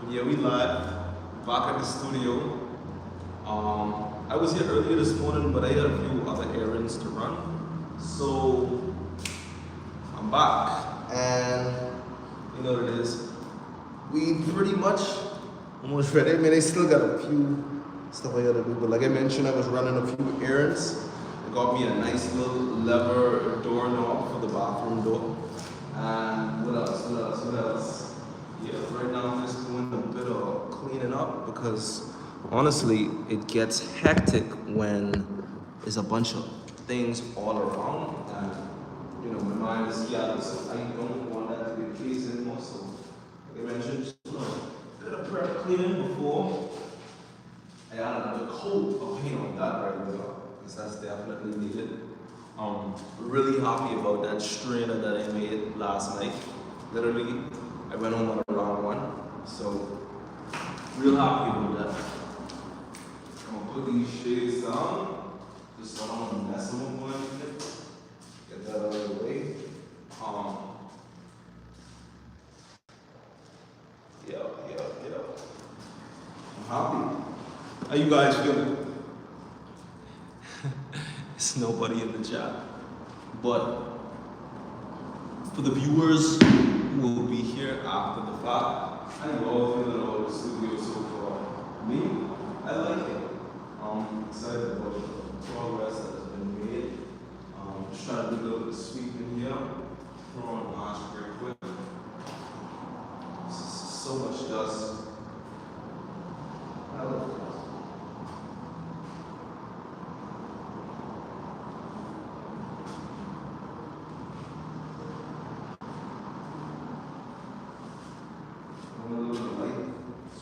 Yeah, we live back at the studio. I was here earlier this morning, but I had a few other errands to run. So I'm back, and you know what it is. We pretty much almost ready. I mean, I still got a few stuff I gotta do, but like I mentioned, I was running a few errands. I got me a nice little lever doorknob for the bathroom door. And what else? What else? What else? Yeah, right now I'm just doing a bit of cleaning up because honestly, it gets hectic when there's a bunch of things all around, and you know, my mind is scattered, so I don't want that to be the case anymore. So, like I mentioned, just a bit of prep cleaning before I add another coat of paint on that right there, because that's definitely needed. Really happy about that strainer that I made last night. Literally, I went home at around 1, so real happy about that. I'm gonna put these shades down, just so I don't want to mess them up or anything. Get that out of the way. Yeah. I'm happy. How you guys feeling? It's nobody in the chat. But for the viewers who will be here after the fact, how you all feeling about the studio so far? Me, I like it. I'm excited about the progress that has been made. Just trying to do a little bit of sweeping here. Throw on mask real quick. So much dust. I love it.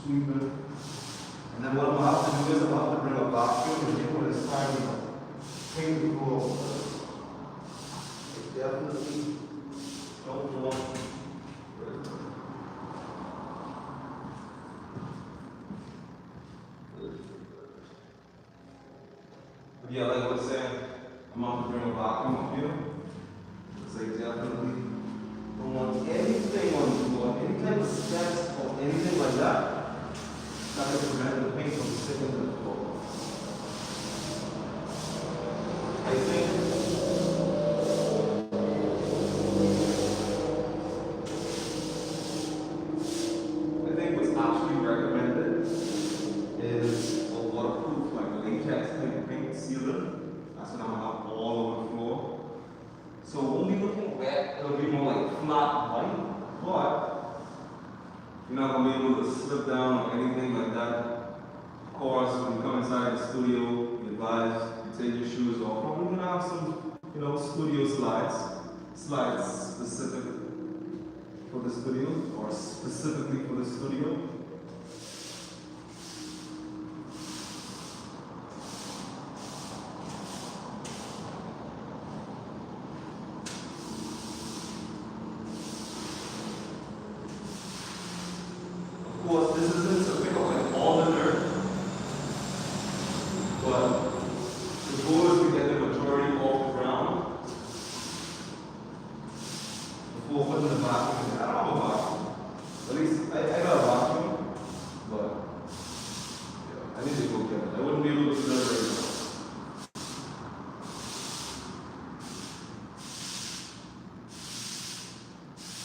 Sweeping. And then what I'm about to do is I'm about to bring a vacuum and get what it's time to paint the floor. I definitely don't want. But yeah, like I was saying, I'm about to bring a vacuum up here. Because I definitely don't want anything on the floor, any type of steps or anything like that. That will prevent the paint from sticking to the floor. I think what's actually recommended is a waterproof, like latex type paint sealer. That's what I'm gonna have all over the floor. So it won't be looking wet, it'll be more like flat white, but you're not gonna be able to slip down or anything like that. Of course, when you come inside the studio, you advise you take your shoes off. Probably gonna have some, studio slides. Slides specific for the studio, or specifically for the studio. Of course, this isn't to pick up like all the dirt, but the goal is to get the majority off the ground before putting the vacuum in. I don't have a vacuum. At least I got a vacuum, but yeah, I need to go get it. I wouldn't be able to do that right now.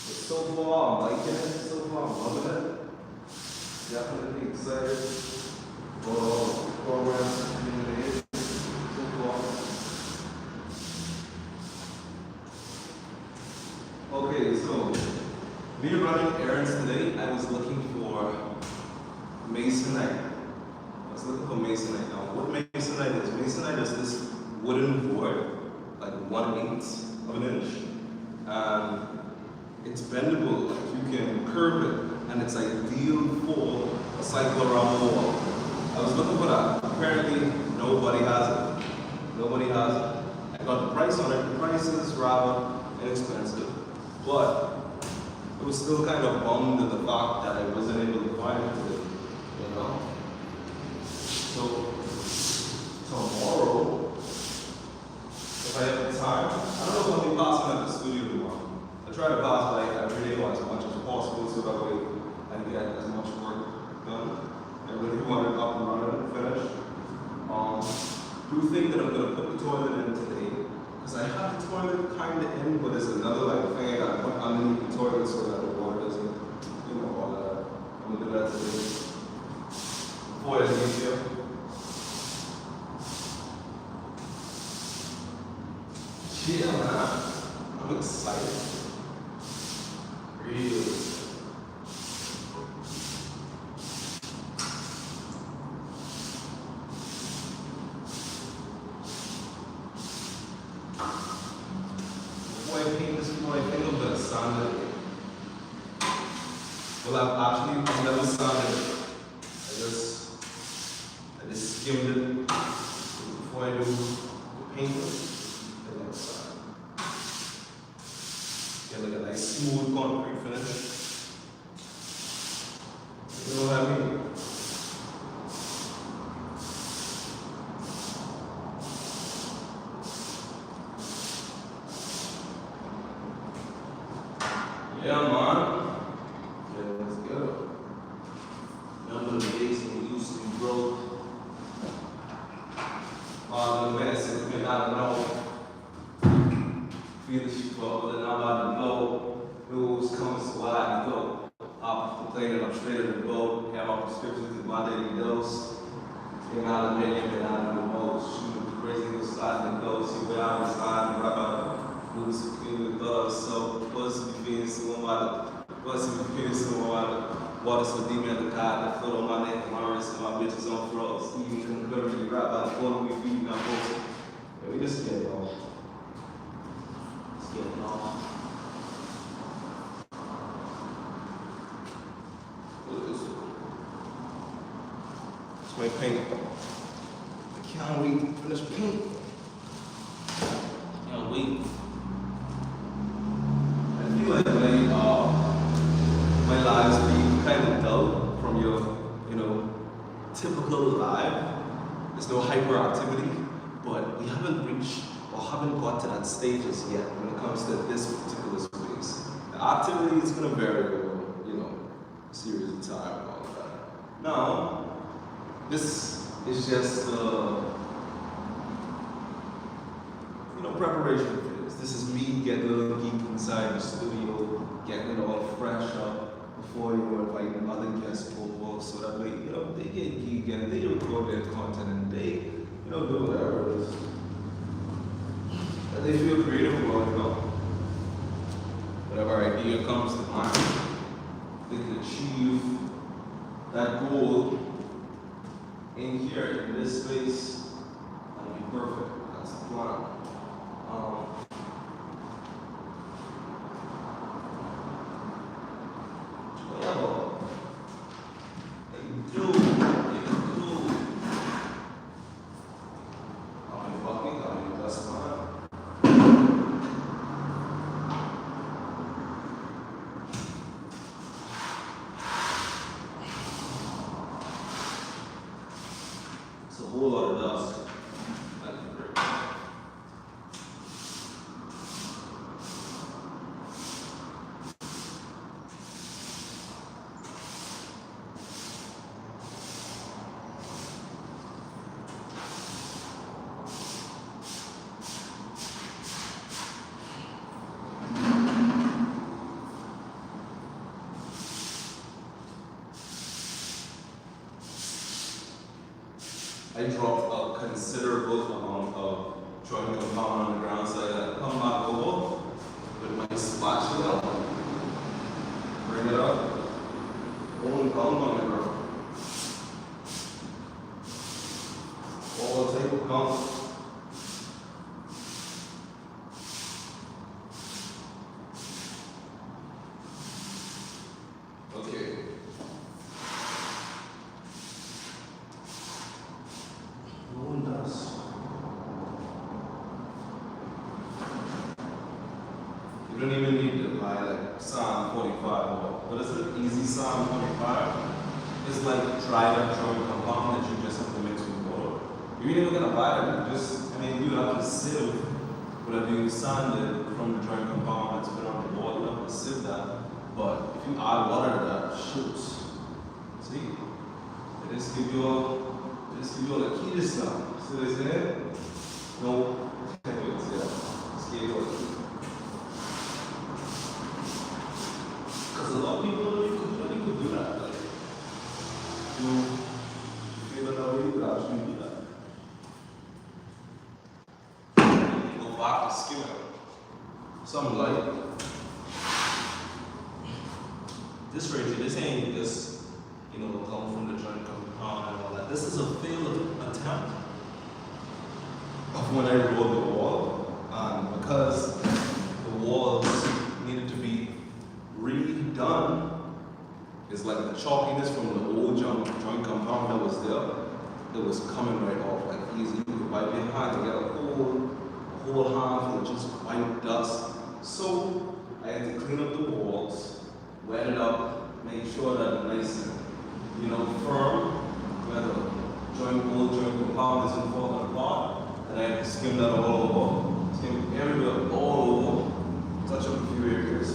But so far, I'm liking it. So far, I'm loving it. Definitely excited for the program being made so far. Okay, so me running errands today, I was looking for masonite. Now, what masonite is? Masonite is this wooden board, like 1/8 of an inch, and it's bendable. Like you can curve it, and it's ideal for a cycle around the wall. I was looking for that. Apparently, nobody has it. Nobody has it. I got the price on it. The price is rather inexpensive, but I was still kind of bummed at the fact that I wasn't able to find it. So tomorrow, if I have the time, I don't know if I'll be passing at the studio tomorrow. I try to pass by every day or as much as possible so that way I can get as much work do think that I'm gonna put the toilet in today, because I have the toilet kind of in, but there's another like thing I gotta put underneath the toilet so that the water doesn't, all that. I'm gonna do that today. Before I leave here. Yeah, man. I'm excited. Really. Before I paint this, I think I'm gonna sand it. Well, I've never sanded it. I just skimmed it before I do the paint. Get like a nice smooth concrete finish. You know what I mean? Yeah, man. Yeah, let's go. Remember the days when we used to be broke? The medicine, we not know. Feel the shit up, but now about to go. Rules coming so wide to go. I'm complaining, I'm straight in the boat. Have my prescriptions in my daily dose. Getting out of the million, getting out of the most. Shooting crazy little sliding and go. See where I was sliding, right about to lose between the thugs. So, what's between someone water so deep in the cotton, that foot on my neck, and my wrist, and my bitches on froze. Even concurrently, right by the corner, we feed my folks. Yeah, we just get it off. Getting off. Look at this. It's my paint. I can't wait to finish paint. Can't wait. I feel like my lives be kind of dull from your, typical life. There's no hyperactivity, but we haven't reached or haven't got to that stages yet when it comes to this particular space. The activity is going to vary over, a series of time and all of that. Now, this is just, preparation for this. This is me getting a little geek inside the studio, getting it all fresh up before inviting other guests over, so that way, they get geek and they record their content and they, do whatever it is. They feel creative about whatever idea comes to mind, they can achieve that goal in here, in this space, that'll be perfect. That's the plan. It's a whole lot of dust. That's great. I dropped a considerable amount of joint compound on the ground, so I gotta come back over with my spatula, bring it up, hold down on the ground. All table count. Okay. You don't even need to buy like Psalm 45 or what is it? Easy Psalm 45. It's like dried up joint compound that you just have to mix with water. You're even gonna buy that, you have to sieve whatever you sanded from the joint compound that's been on the board, you have to sieve that. But if you add water to that, shoots. See? It just give you all the key to stuff. See what I'm saying? No, 10 minutes, yeah. Scale on. Because a lot of people don't even do that. Like, you know, if you don't know, you could actually do that. Go back to skimming. Something like this right here, this ain't just, you know, come from the joint compound and all that. This is a failed attempt of when I rolled the wall, because the walls needed to be redone. It's like the chalkiness from the old joint compound that was there, it was coming right off like easy. You could wipe your hand and get a whole handful of just white dust. So I had to clean up the walls, wet it up, make sure that nice and, you know, firm, where the old joint compound isn't falling apart. And I had to skim that all over, skim everywhere, all over, touch up a few areas.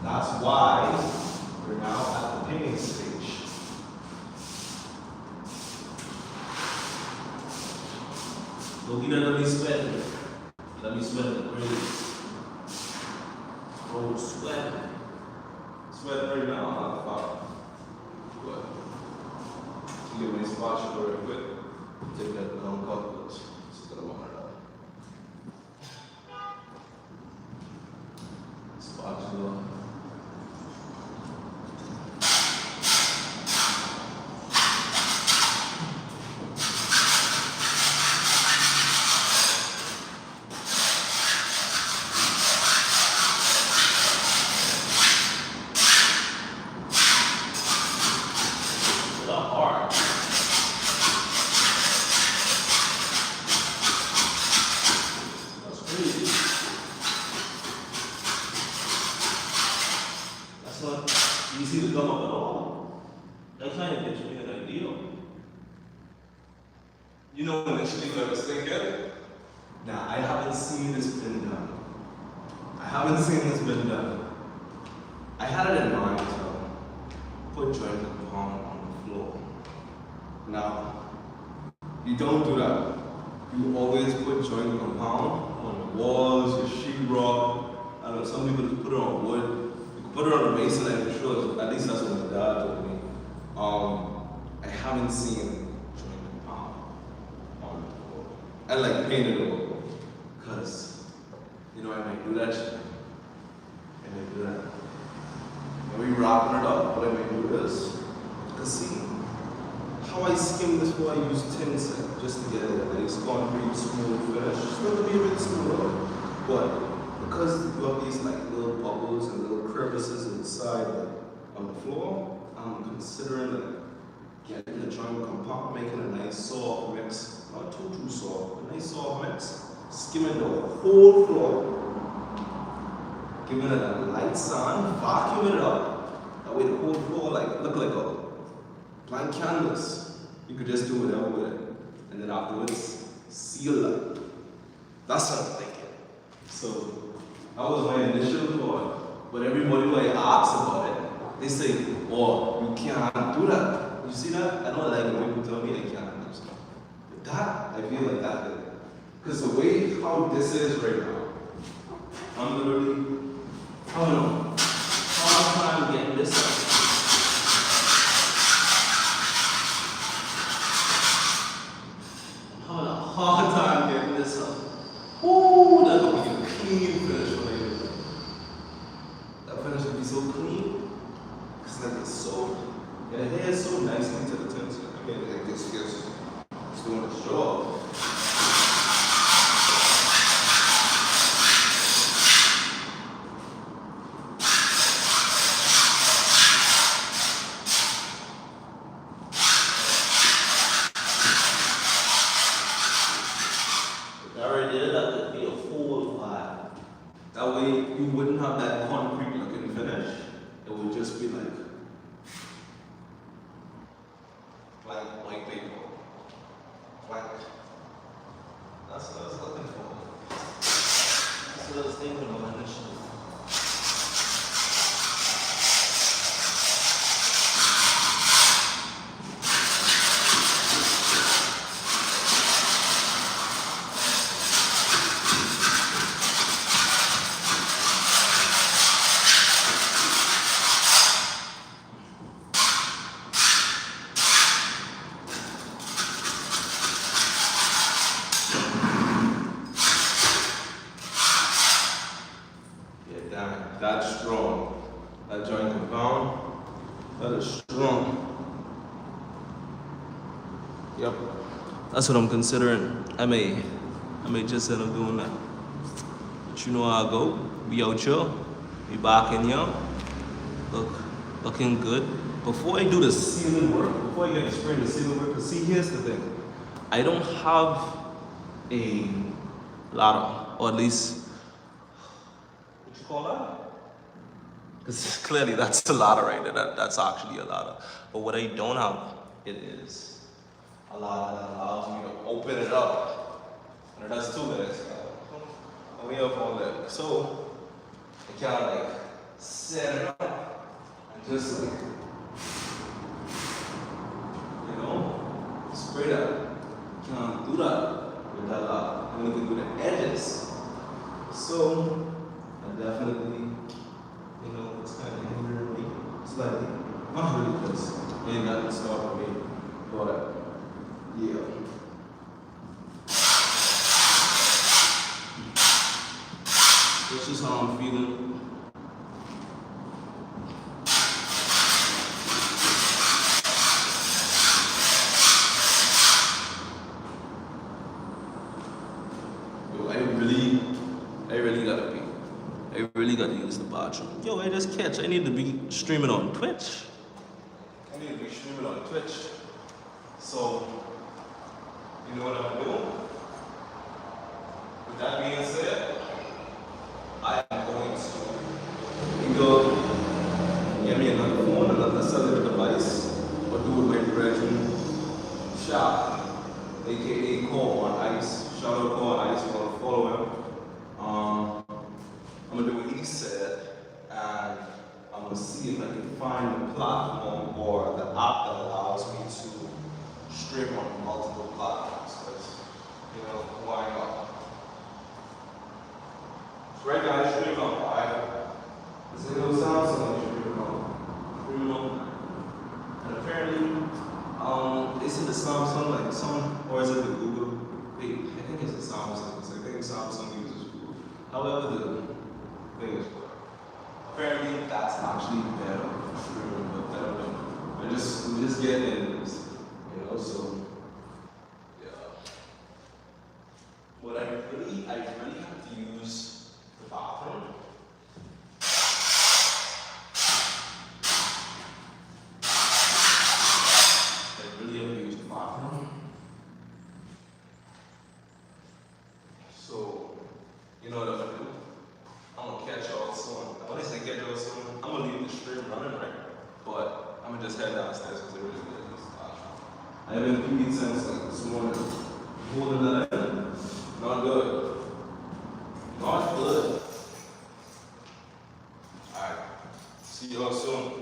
That's why we're now at the painting stage. Look, let me sweat. Let me sweat the grades. Oh, sweat. Sweat right now, not far. Good. Give me a spatula real quick. Take that long cut, just gonna mark it up. Spatula. Easy to come up at all. That's how you get to be an ideal. You know, initially when I was thinking, nah, I haven't seen this been done. I haven't seen this been done. I had it in mind to put joint compound on the floor. Now, you don't do that. You always put joint compound on the walls, your sheetrock. I don't know, some people just put it on wood. Put it on a masonite for sure, at least that's what my dad told me. I haven't seen joint compound on the floor. I like painted it over. Because, you know, I might do that shit. I might do that. When we wrapping it up, what I might do is, because see, how I skim this before I use tin set, just to get it a nice concrete smooth finish. It's not to be really smooth, but because you have these like little bubbles and little crevices inside on the floor, I'm considering like getting the joint compound, making a nice soft mix, not too soft, a nice soft mix, skimming the whole floor, giving it a light sun, vacuuming it up. That way the whole floor like look like a blank canvas. You could just do whatever with it, and then afterwards seal that. That's what I'm thinking. So that was my initial thought, but everybody who I ask about it, they say, oh, you can't do that. You see that? I don't like when people tell me I can't do stuff. But that, I feel like that is. Because the way how this is right now, I'm literally, I don't know, hard time getting this up. I'm having a hard time getting this up. Ooh, that's gonna be a clean finish when I do that. That finish will be so clean. Because like it's so, and it adheres so nicely to the tinsel. I mean, it just gets, it's doing its job. That way you wouldn't have that concrete looking finish. It would just be like blank white paper. Blank. That's what I was looking for. That's what I was thinking about initially. That is strong. Yep. That's what I'm considering. I may just end up doing that. But you know how I go. We out here. We back in here. Looking good. Before I do the ceiling work, before I get to spray the ceiling work, because see, here's the thing. I don't have a ladder, or at least, what you call that? Because clearly that's a ladder right there. That's actually a ladder. But what I don't have, it is a ladder that allows me to open it up. And it has two legs. And we have one leg. So I kind of like set it up and just like, you know, spray that. Can't do that with that ladder. And we can do the edges. So I definitely, you know, it's kind of hindering me slightly. Not really, because ain't nothing stopping me. But yeah. This is how I'm feeling. Yo, I really gotta pee. I really gotta use the bathroom. Yo, I just catch. I need to be streaming on Twitch. So, you know what I'm doing? With that being said, I am going to either get me another phone, another cellular device, or do it with my brethren, Shop, aka Cole on Ice. Shout out Cole on Ice, if you want to follow him. I'm gonna do what he said, and I'm gonna see if I can find the platform or the app that allows me to stream on multiple platforms. Because, you know, why not? So right now I stream on 5. It's a little Samsung I stream on. And apparently, is it the Samsung like some, or is it the Google? Wait, I think it's the Samsung. I think Samsung uses Google. However, the thing is, apparently that's actually better for streaming, but I don't know. I'm just getting into this, you know. So yeah. But I really have to use the bathroom. So, you know what I'm gonna do? I'm gonna catch y'all soon. When I say catch y'all soon, I'm gonna leave the stream running, right? But I'm gonna just head downstairs because it really good. I haven't peed since like this morning. Holding that in. Not good. Not good. Alright. See y'all soon.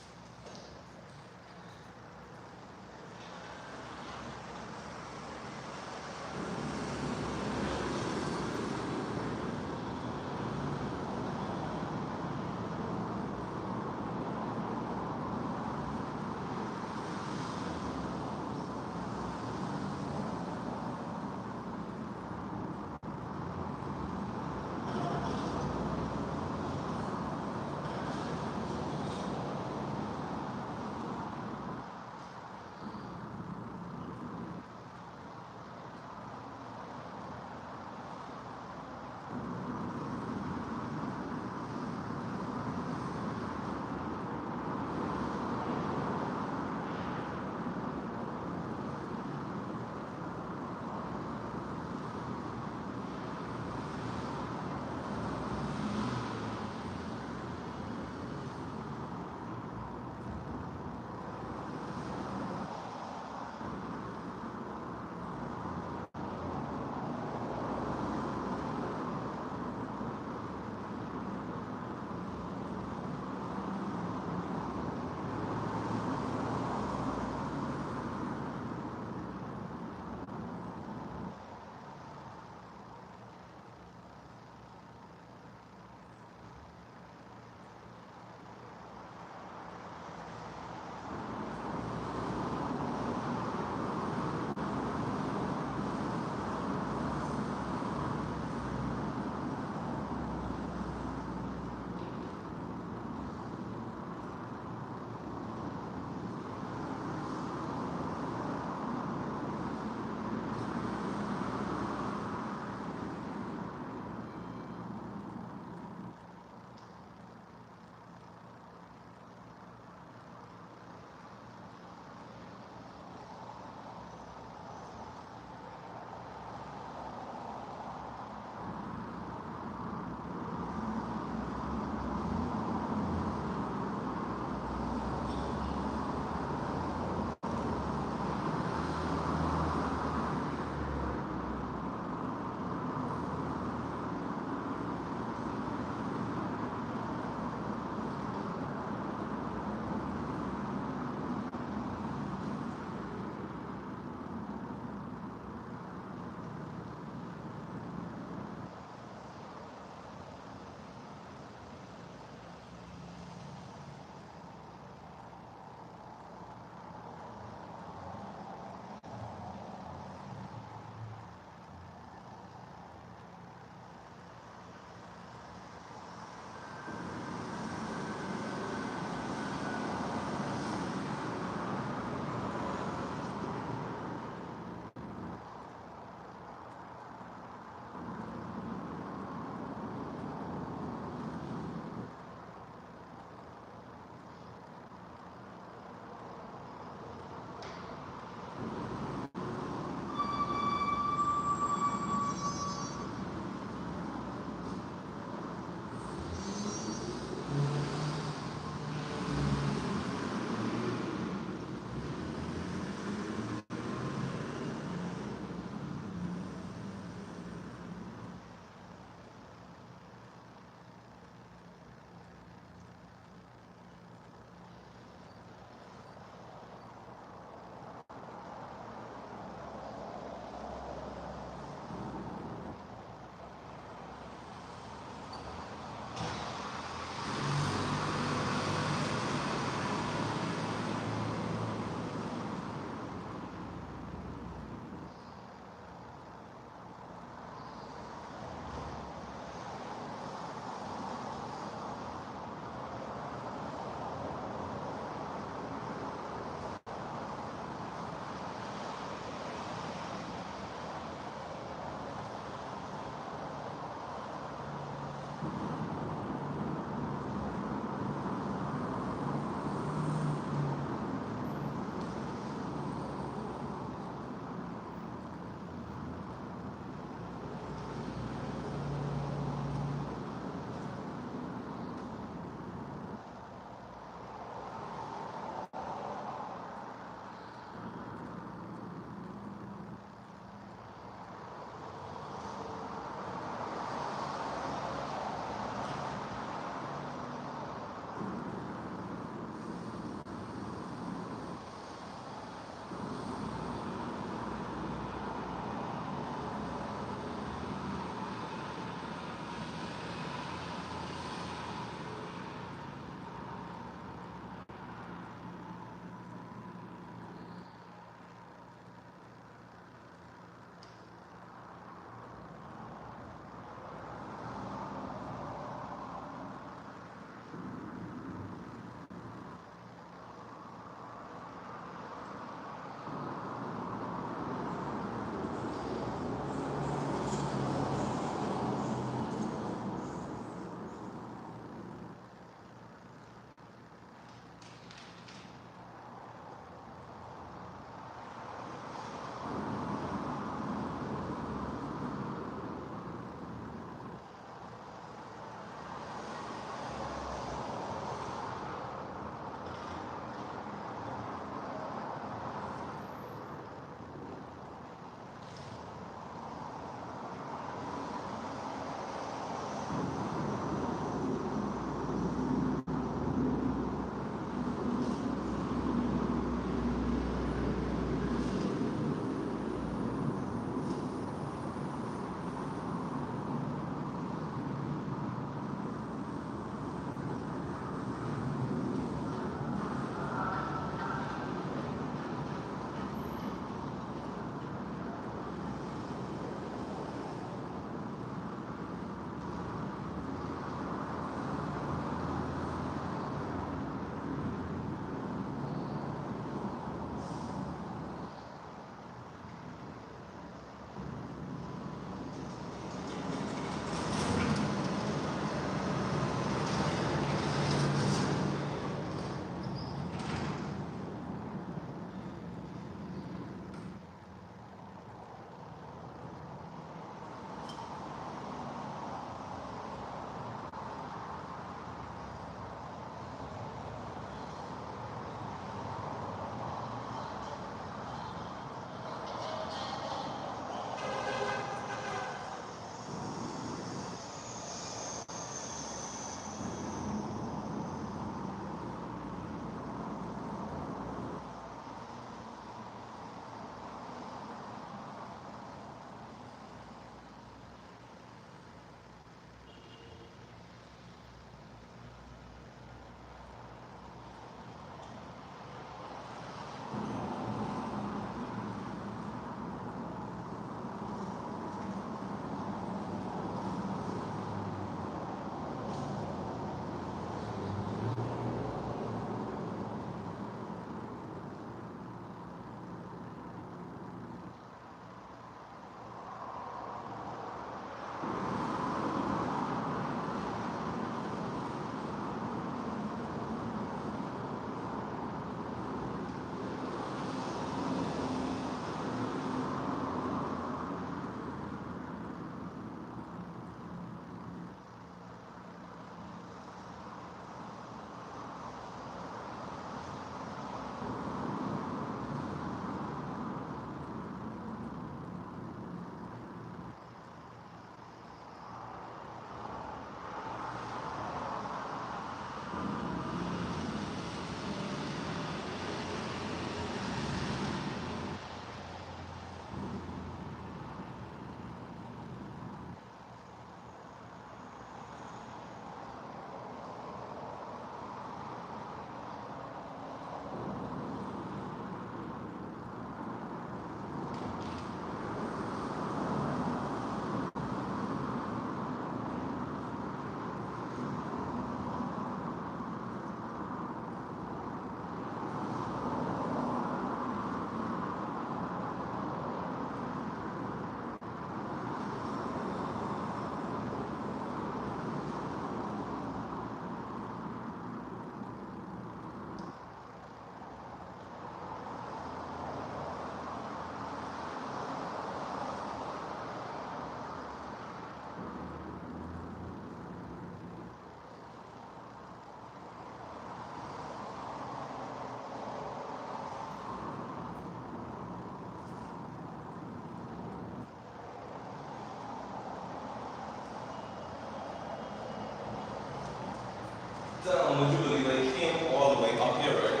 down, would you believe I came all the way up here, right?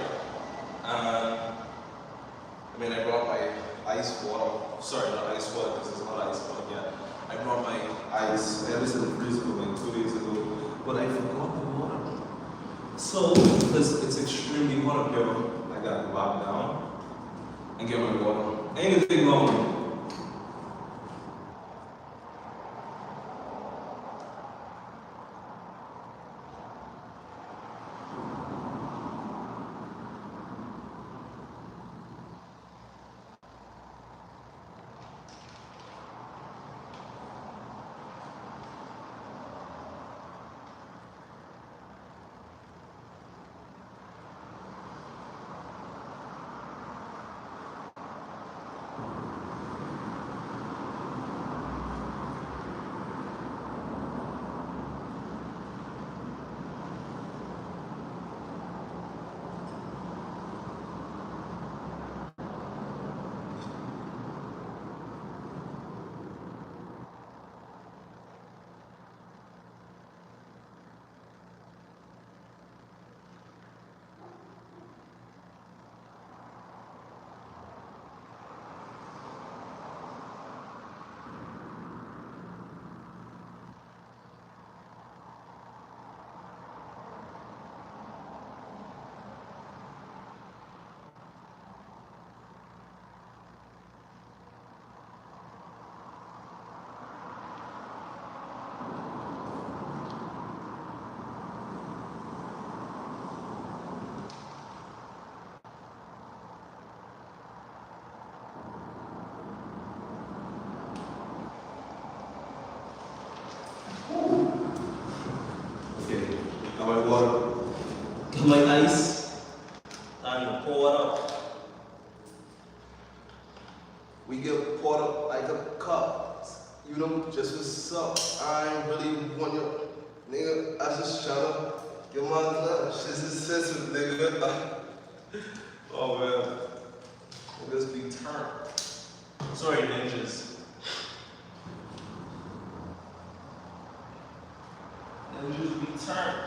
And I mean, I brought my ice water. Sorry, not ice water, because it's not ice water yet. I brought my ice. I had this in the freezer like 2 days ago, but I forgot the water. So, because it's extremely hot up here, I gotta go back down and get my water. Anything wrong with me? Okay, got my water, got my ice, time to pour it up. We get poured up like a cup. You know, just what's up. I ain't really want your nigga. I just tryna get my lunch. This is sensitive, nigga. Oh man, we'll just be turned. Sorry, ninjas. Ninjas be turned.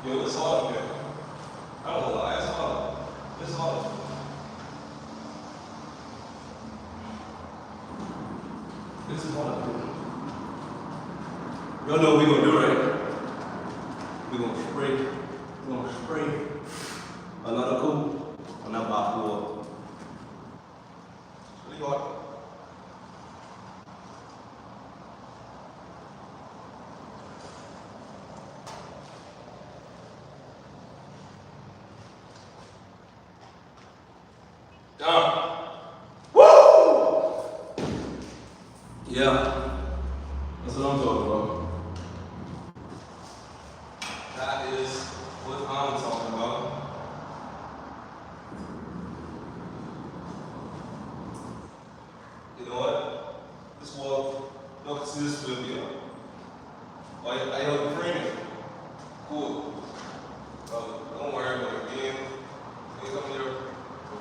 Yo, it's hard up here. I don't lie, it's hard. It's hard. It's hard. Y'all know what we gonna do, right? We gonna spray another coat on that bathwater. It's really hard. Down. Woo! Yeah, that's what I'm talking about. That is what I'm talking about. You know what? This wall, look, see this will be up. I help frame it. Cool. Don't worry about it. Again, things up here.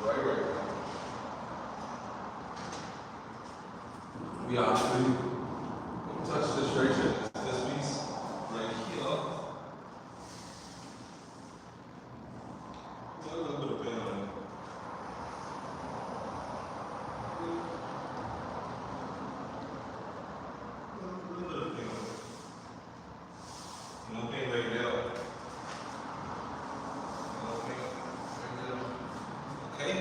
Right. We actually touch the structure. This piece right here. Put a little bit of paint on it. A little bit of paint on it. No paint right there. No paint right there. Okay?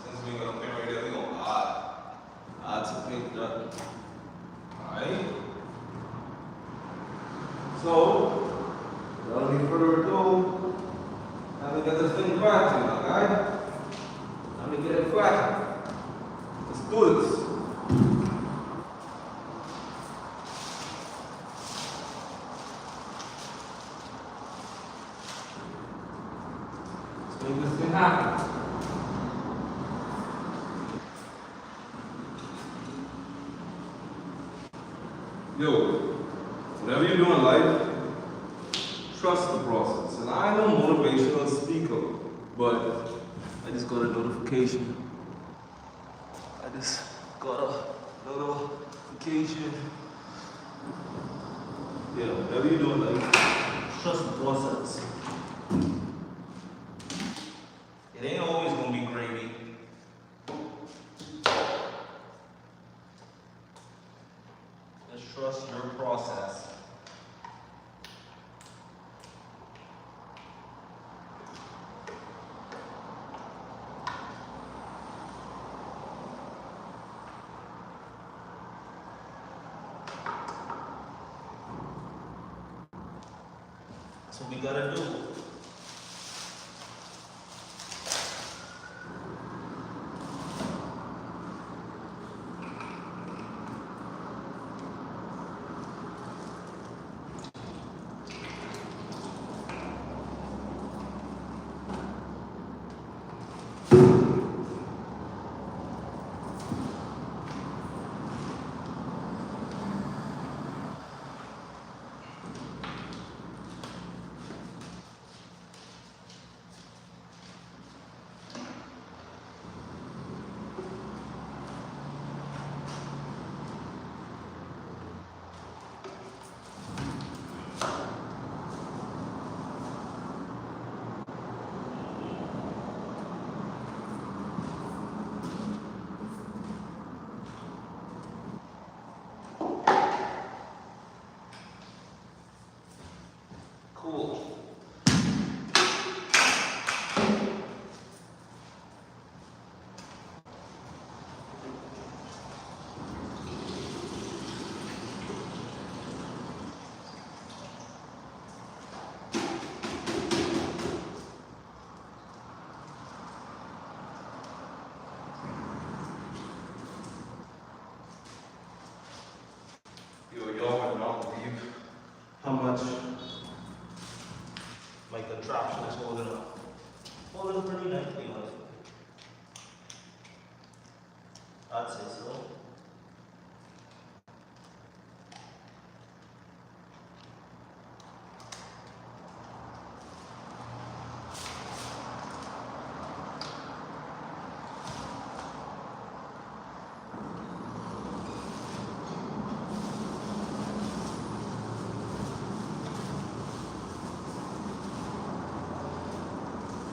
Since we got paint right there, we're going to add some paint done. Alright? So, without any further ado, let me get this thing cracking, alright? Let me get it cracking. Let's do this. Let's make this thing happen. Yo, whatever you do in life, trust the process. And I'm a motivational speaker, but I just got a notification. I just got a notification. Yeah, whatever you're doing, like, trust the process. It ain't always gonna be gravy. Just trust your process. That's what we gotta do. Cool. Y'all would not believe how much my contraption is holding up. Holding up pretty nicely, honestly. I'd say so.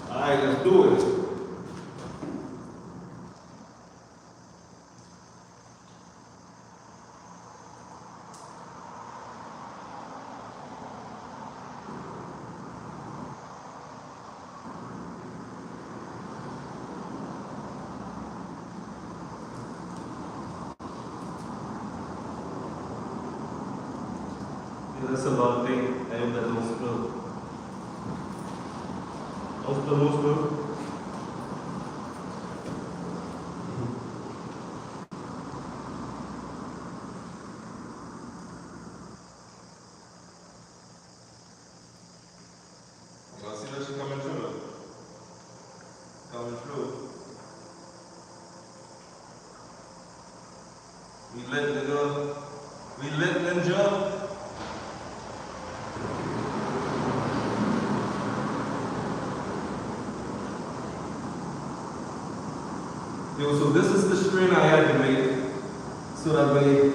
Alright, let's do it. Yeah, that's a lot of thing. I hope that don't spill. Don't spill, don't spill. I see that she's coming through. Coming through. We lit, nigga. We lit, ninja. Yo, so this is the string I had to make so that way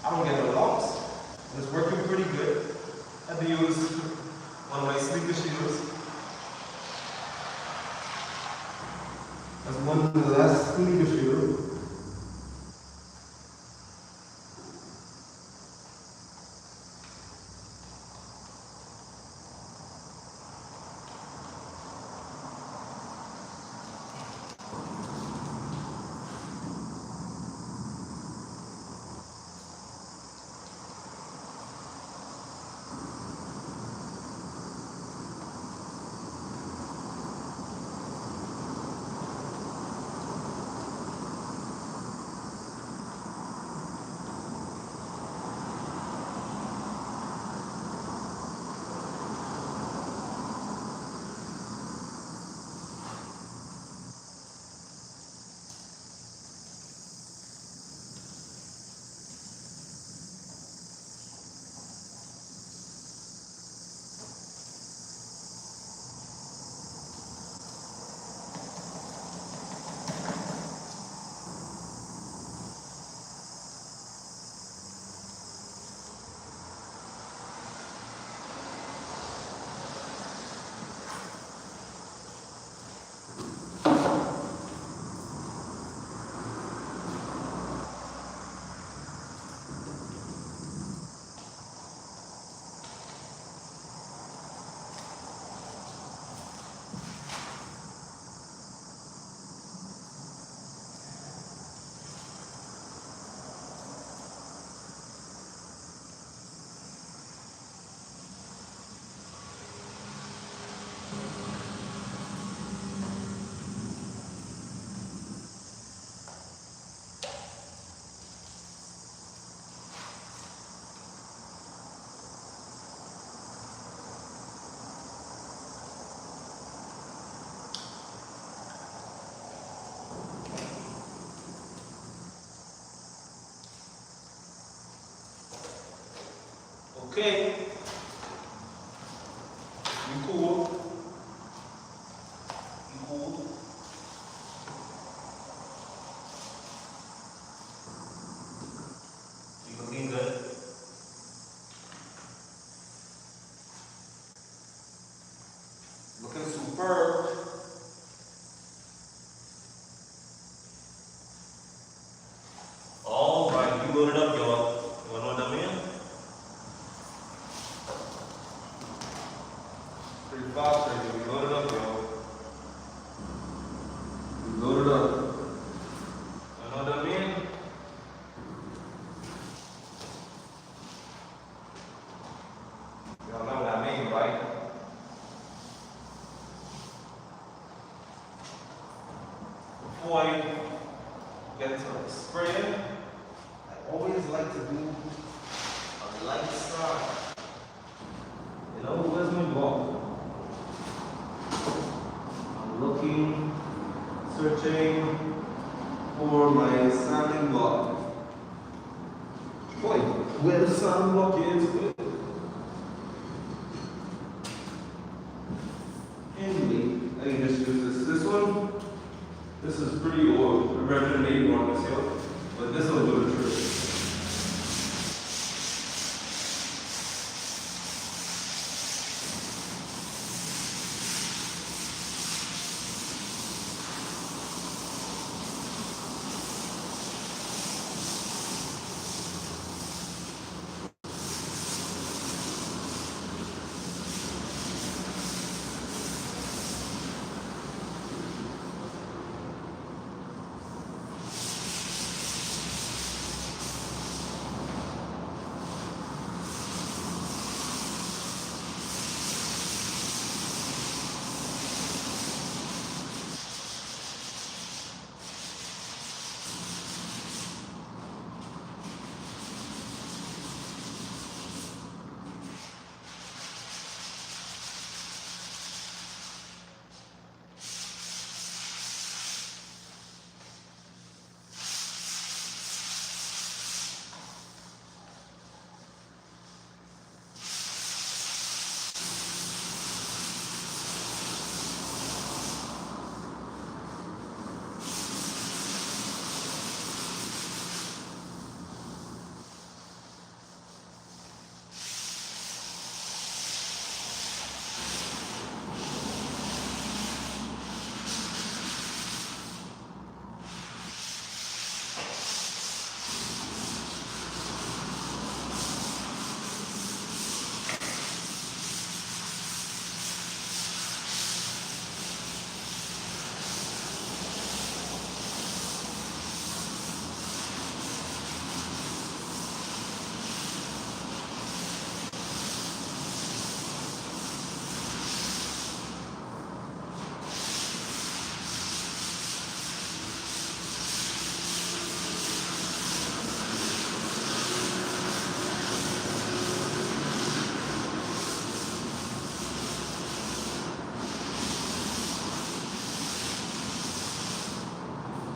I don't get no lumps. And it's working pretty good. I had to use one of my sneaker shoes. That's one of the last sneaker shoes. okay. You cool. You cool. You looking good. Looking superb. All right, you loaded up, y'all. You wanna know what that means? Pretty fast right here. We loaded up, y'all. We loaded up. You know what that means? Y'all know what I mean, right? Before I get to the spraying, I always like to do a light start. You know, where's my ball? I'm looking, searching for my sanding block. Boy, where the sanding block is. Anyway, I can just use this one. This is pretty old. I recommend one myself, but this will do the trick.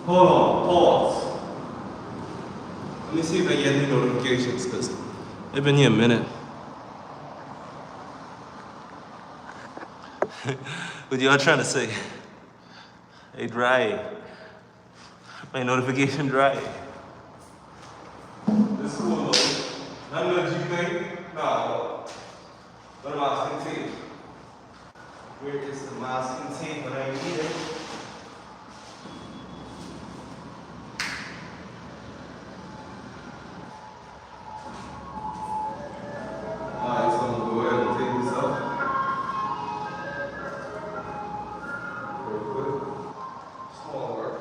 Hold on, pause. Let me see if I get any notifications, because they've been here a minute. What y'all trying to say? Hey, dry. My notification dry. This is cool, though. Not no G thing? No. What about masking tape? Where is the masking tape when I need it? Alright, so I'm gonna go ahead and take this out. Real quick. Small work.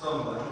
Some of them.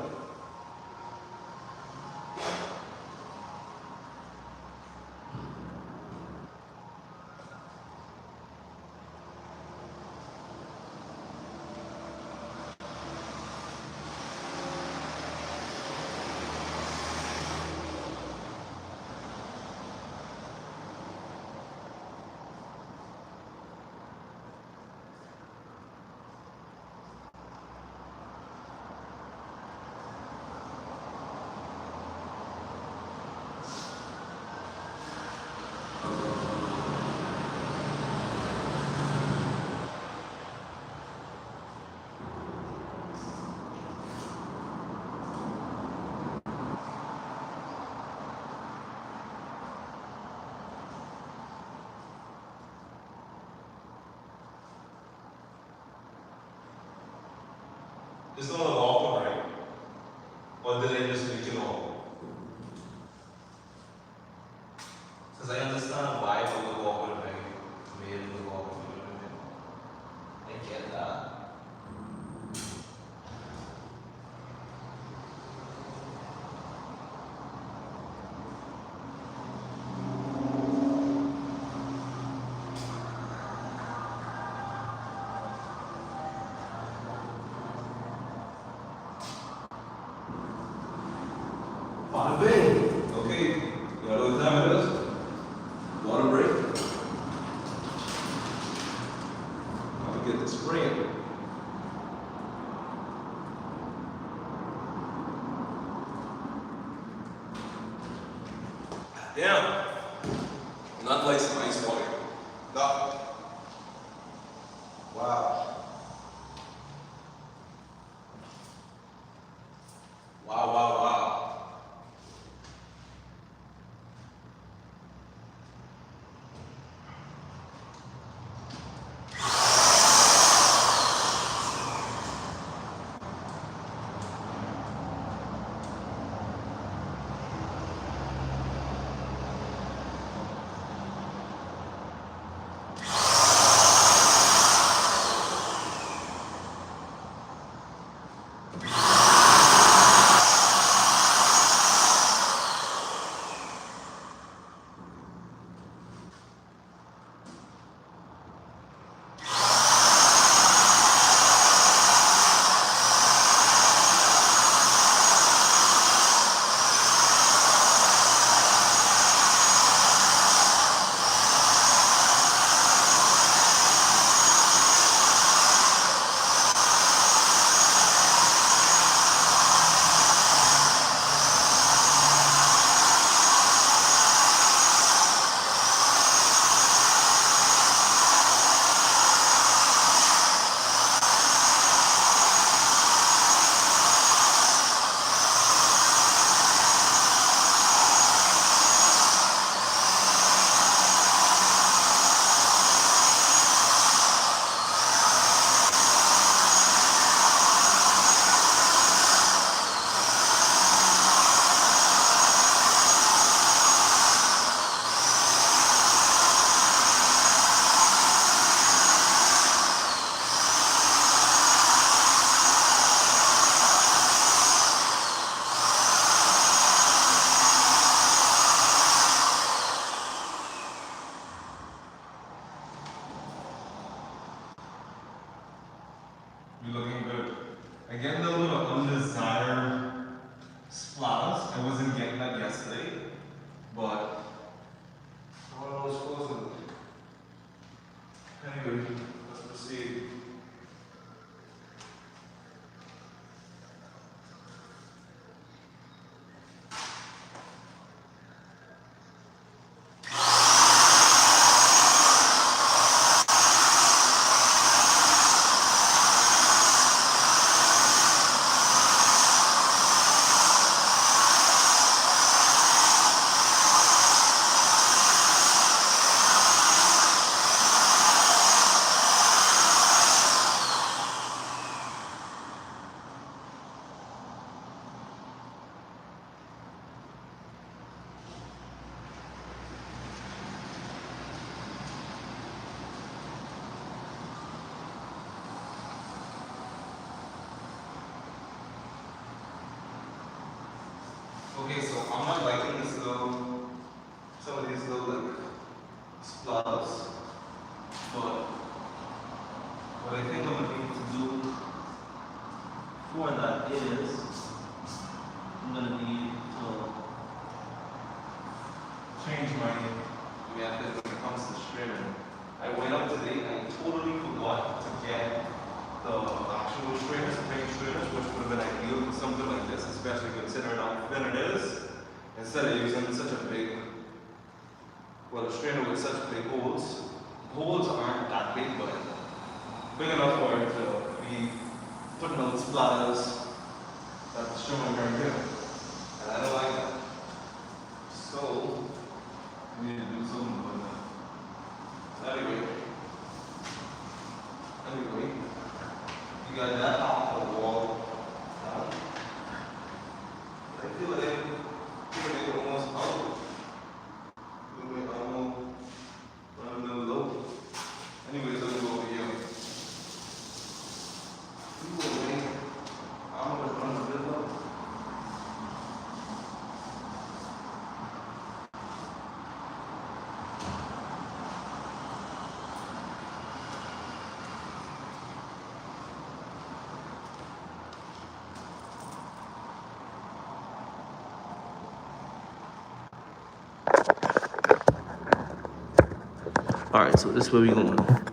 It's not a law, right? Or did they just make it all? Because I understand why the law would have made the law would have been. I get that. Bada bing. Okay, you know what time it is? Water break. I'm gonna get this spraying. Damn. Not like some ice water. No. Wow. Wow, wow, wow. You're looking good. Again, the little undesired splatters. I wasn't getting that yesterday, but I don't know what's supposed to. Anyway, let's proceed. Okay, so I'm not liking this little, some of these little like splatters, but what I think I'm gonna need to do for that is I'm gonna need to change my method when it comes to streaming. I went up today and I totally forgot to get the actual strainers, big strainers, which would have been ideal for something like this, especially considering how thin it is. Instead of using such a big, well, a strainer with such big holes, holes aren't that big, but big enough for it to be putting out splatters that's showing right here. And I don't like that. So, I need to do something about that. Anyway, you got that off the wall. Alright, so this is where we going. Like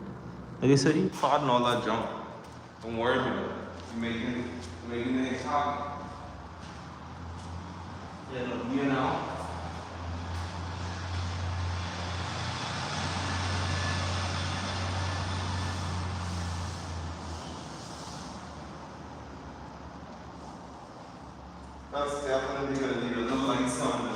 I said, you plotting all that junk. Don't worry about it. You're making it happen. Yeah, look, here now. That's definitely gonna need a little lights on there.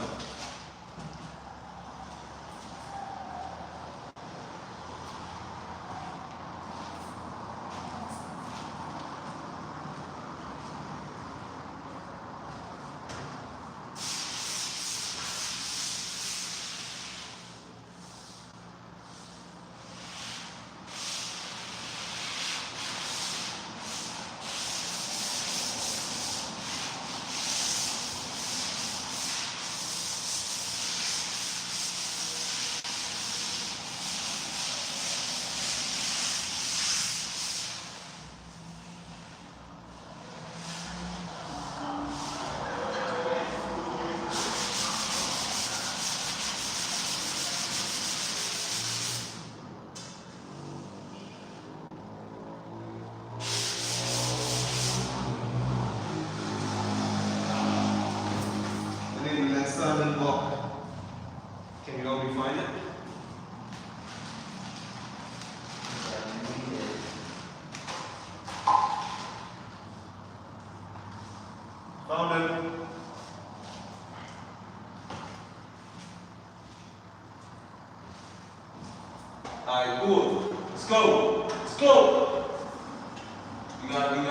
Standing block. Can you help me find it? Found it. Alright, cool. Let's go. Let's go. We got it.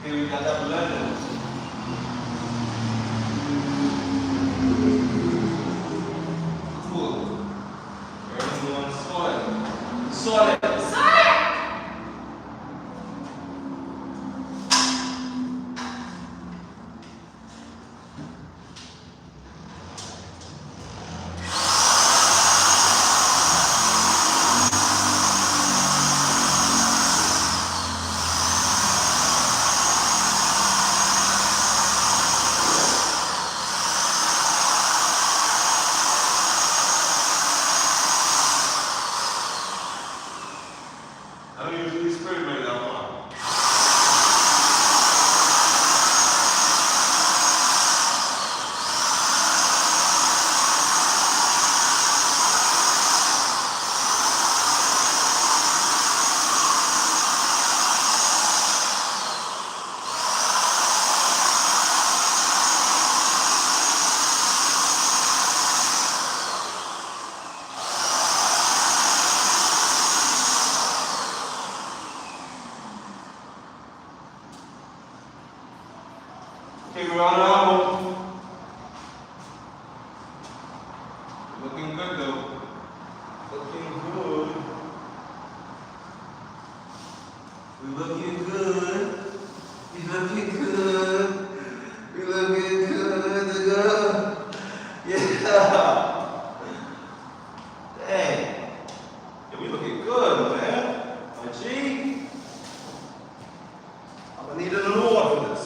Okay, we got that blender. Cool. Everyone sorted. Sorted. I don't usually spray right that far. Okay, we're on our own. Looking good though. Looking good. We're looking good. We're looking good. We're looking good. Yeah. Dang. Yeah, we looking good, man. My G. I'm gonna need an award for this.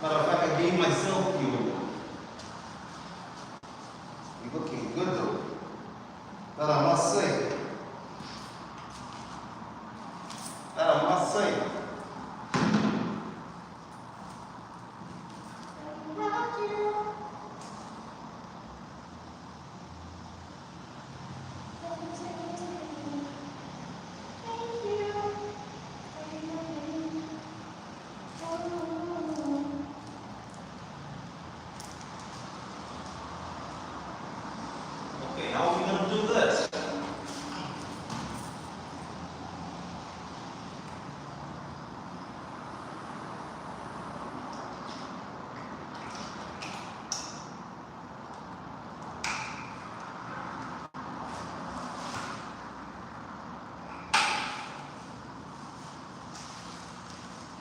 Matter of fact, I gave myself the award. You're looking good though. That I must say. That I must say. Okay, how are we gonna do this?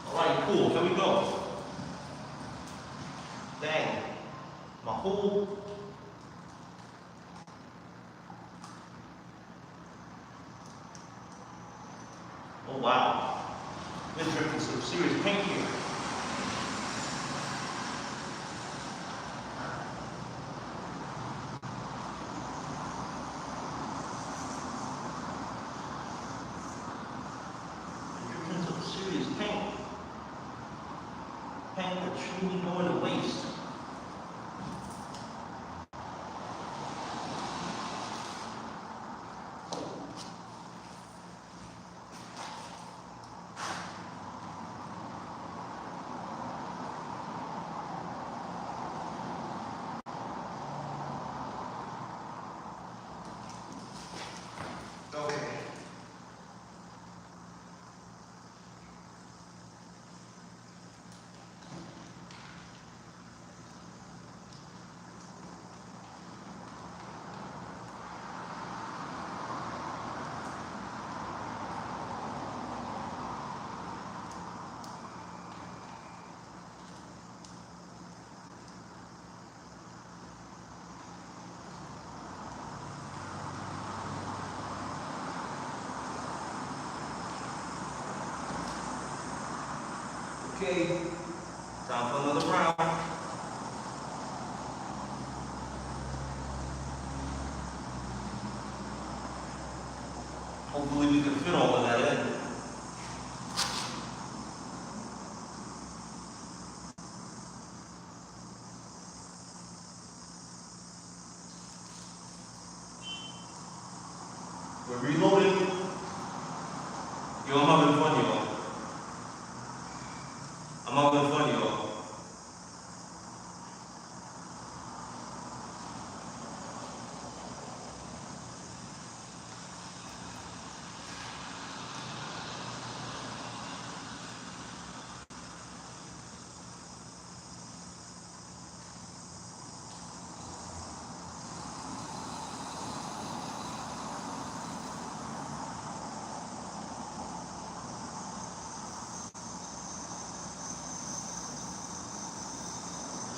Alright, cool, here we go. Dang. My whole oh wow. Been drinking some serious paint here. Been drinking some serious paint. Paint that truly going to waste. Okay. Okay, time for another round. Hopefully we can fit all of that in. We're reloading. Yo, I'm having fun, y'all. I'm having fun, y'all.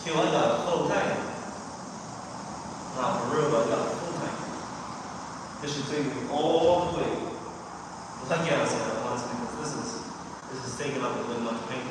Yo, I got a full tank. Nah, for real, but I got a full tank. This should take me all the way. Well, I can't say that honestly, because this is taking up a little much paint.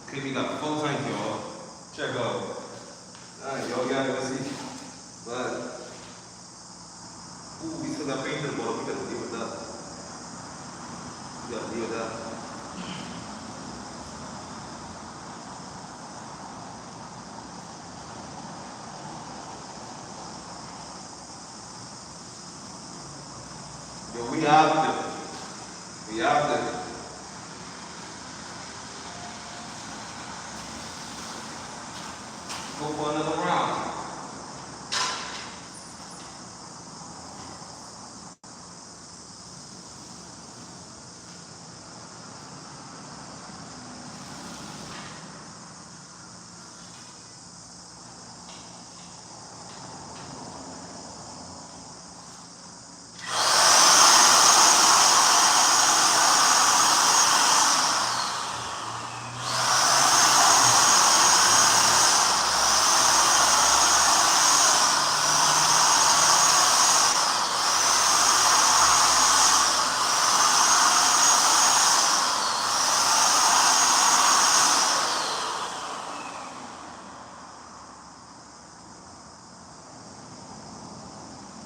Okay, we got full tank, y'all. Check out. Alright, y'all gotta see. But, ooh, we still got paint in the bottom. We gotta deal with that. We gotta deal with that. Yo, we have it. We have it. Go for another round.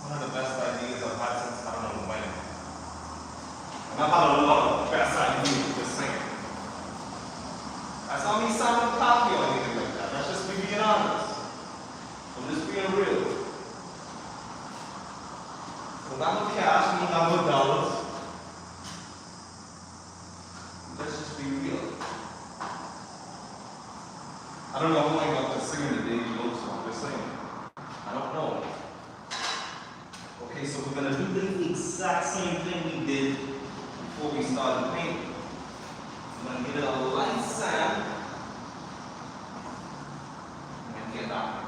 One of the best ideas I've had since I don't know when. And I've had a lot of best ideas just saying. That's not me sounding cocky or anything like that. That's just me being honest. I'm just being real. Because I'm no cash, I'm no dollars. Let's just be real. I don't know how I'm about to sing in the Davey Lowe song, I'm just saying. I don't know. Okay, so we're gonna do the exact same thing we did before we started painting. I'm gonna give it a light sand and get that.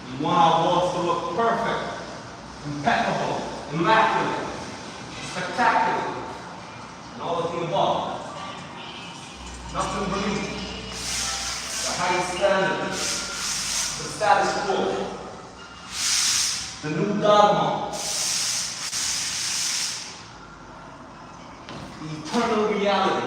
We want our walls to look perfect, impeccable, immaculate, spectacular, and all of the above. Nothing beneath the high standards, the status quo, the new dogma, reality.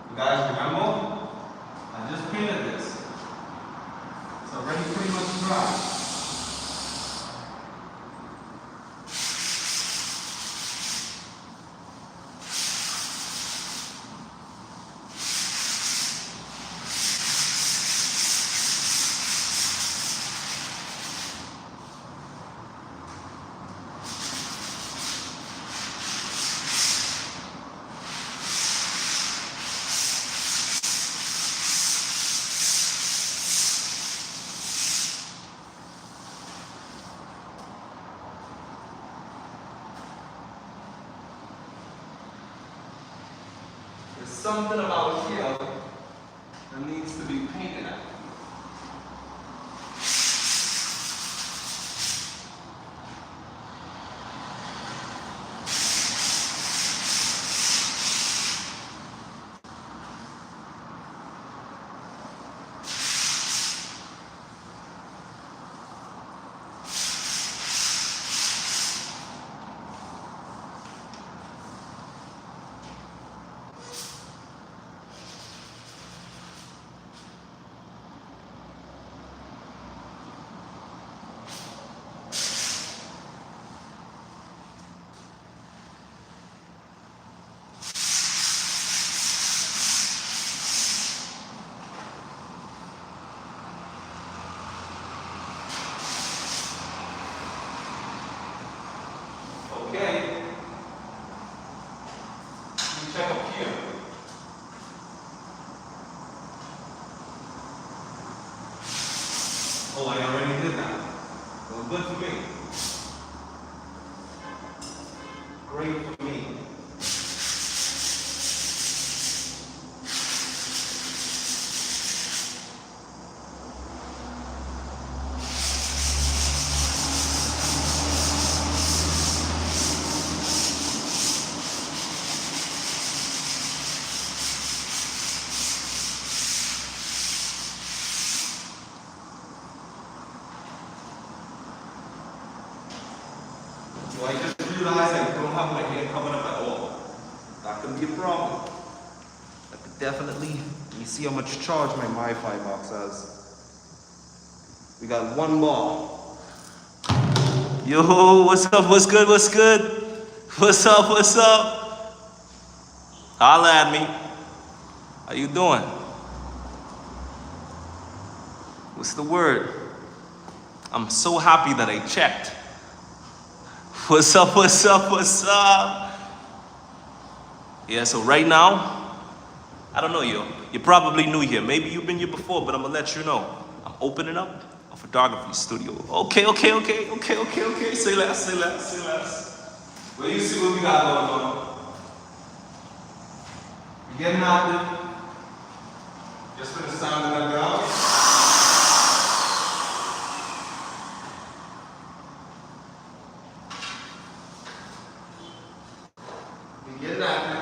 You guys remember? I just painted this. It's already pretty much dry. There's something about here that needs to be painted out. Okay. Let me check up here. Oh, I already did that. Well, good for me. Great for me. So I just realized I don't have my hair covered up at all. That could be a problem. That could definitely, let me see how much charge my Wi-Fi box has. We got one bar. Yo, what's up, what's good, what's good? What's up, what's up? Holla at me. How you doing? What's the word? I'm so happy that I checked. What's up, what's up, what's up? Yeah, so right now, I don't know you. You're probably new here. Maybe you've been here before, but I'm gonna let you know. I'm opening up a photography studio. Okay. Say less. Well, you see what we got going on. You getting out there? Just for the sound of that ground. You getting out there?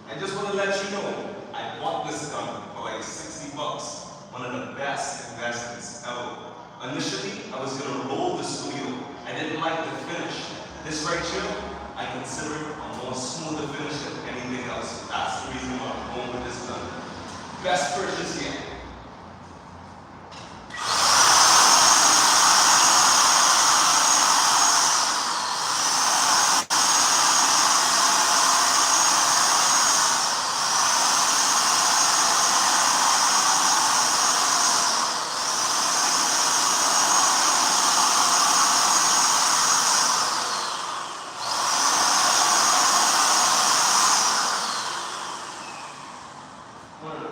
I just want to let you know, I bought this gun for like $60. One of the best investments ever. Initially, I was going to roll the studio. I didn't like the finish. This right here, I consider a more smoother finish than anything else. That's the reason why I'm going with this gun. Best purchase yet. One of the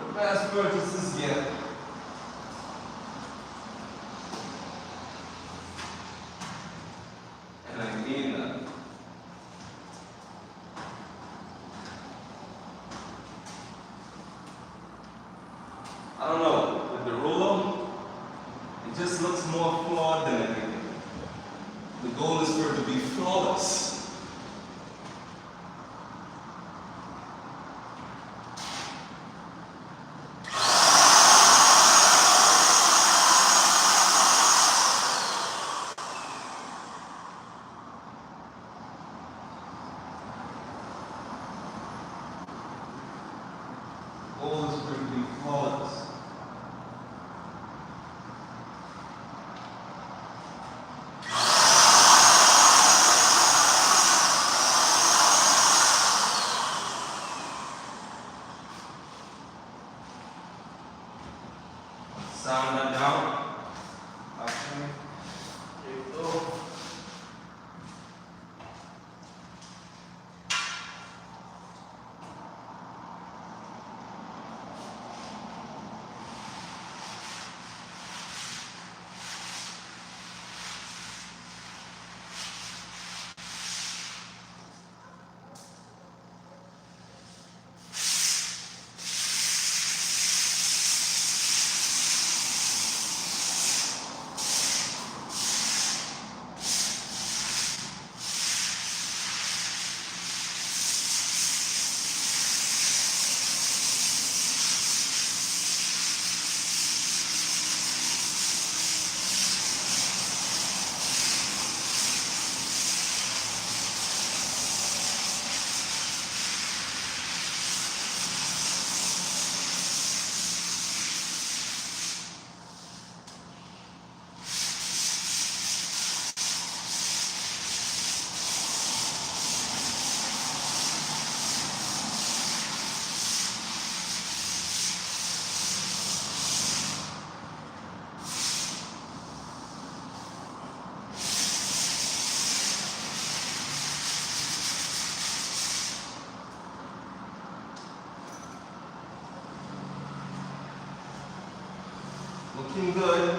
Looking good.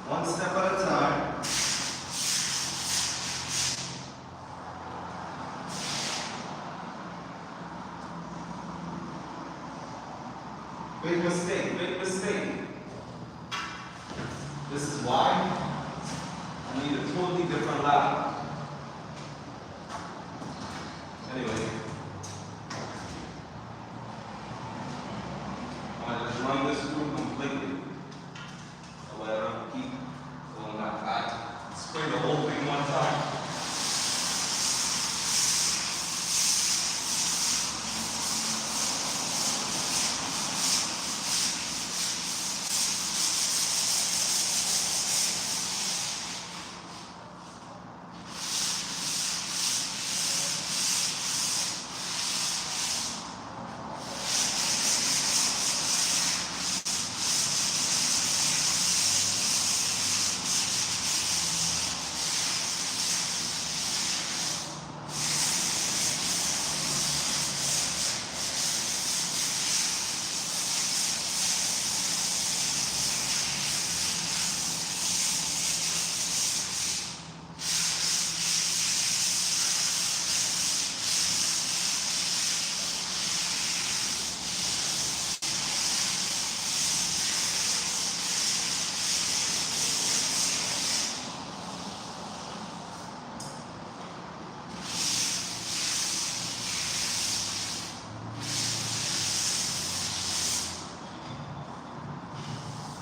One step at a time. Big mistake, big mistake. This is why I need a totally different ladder. Anyway, I'm gonna just run this through completely. So I don't keep going like that. Spray the whole thing one time.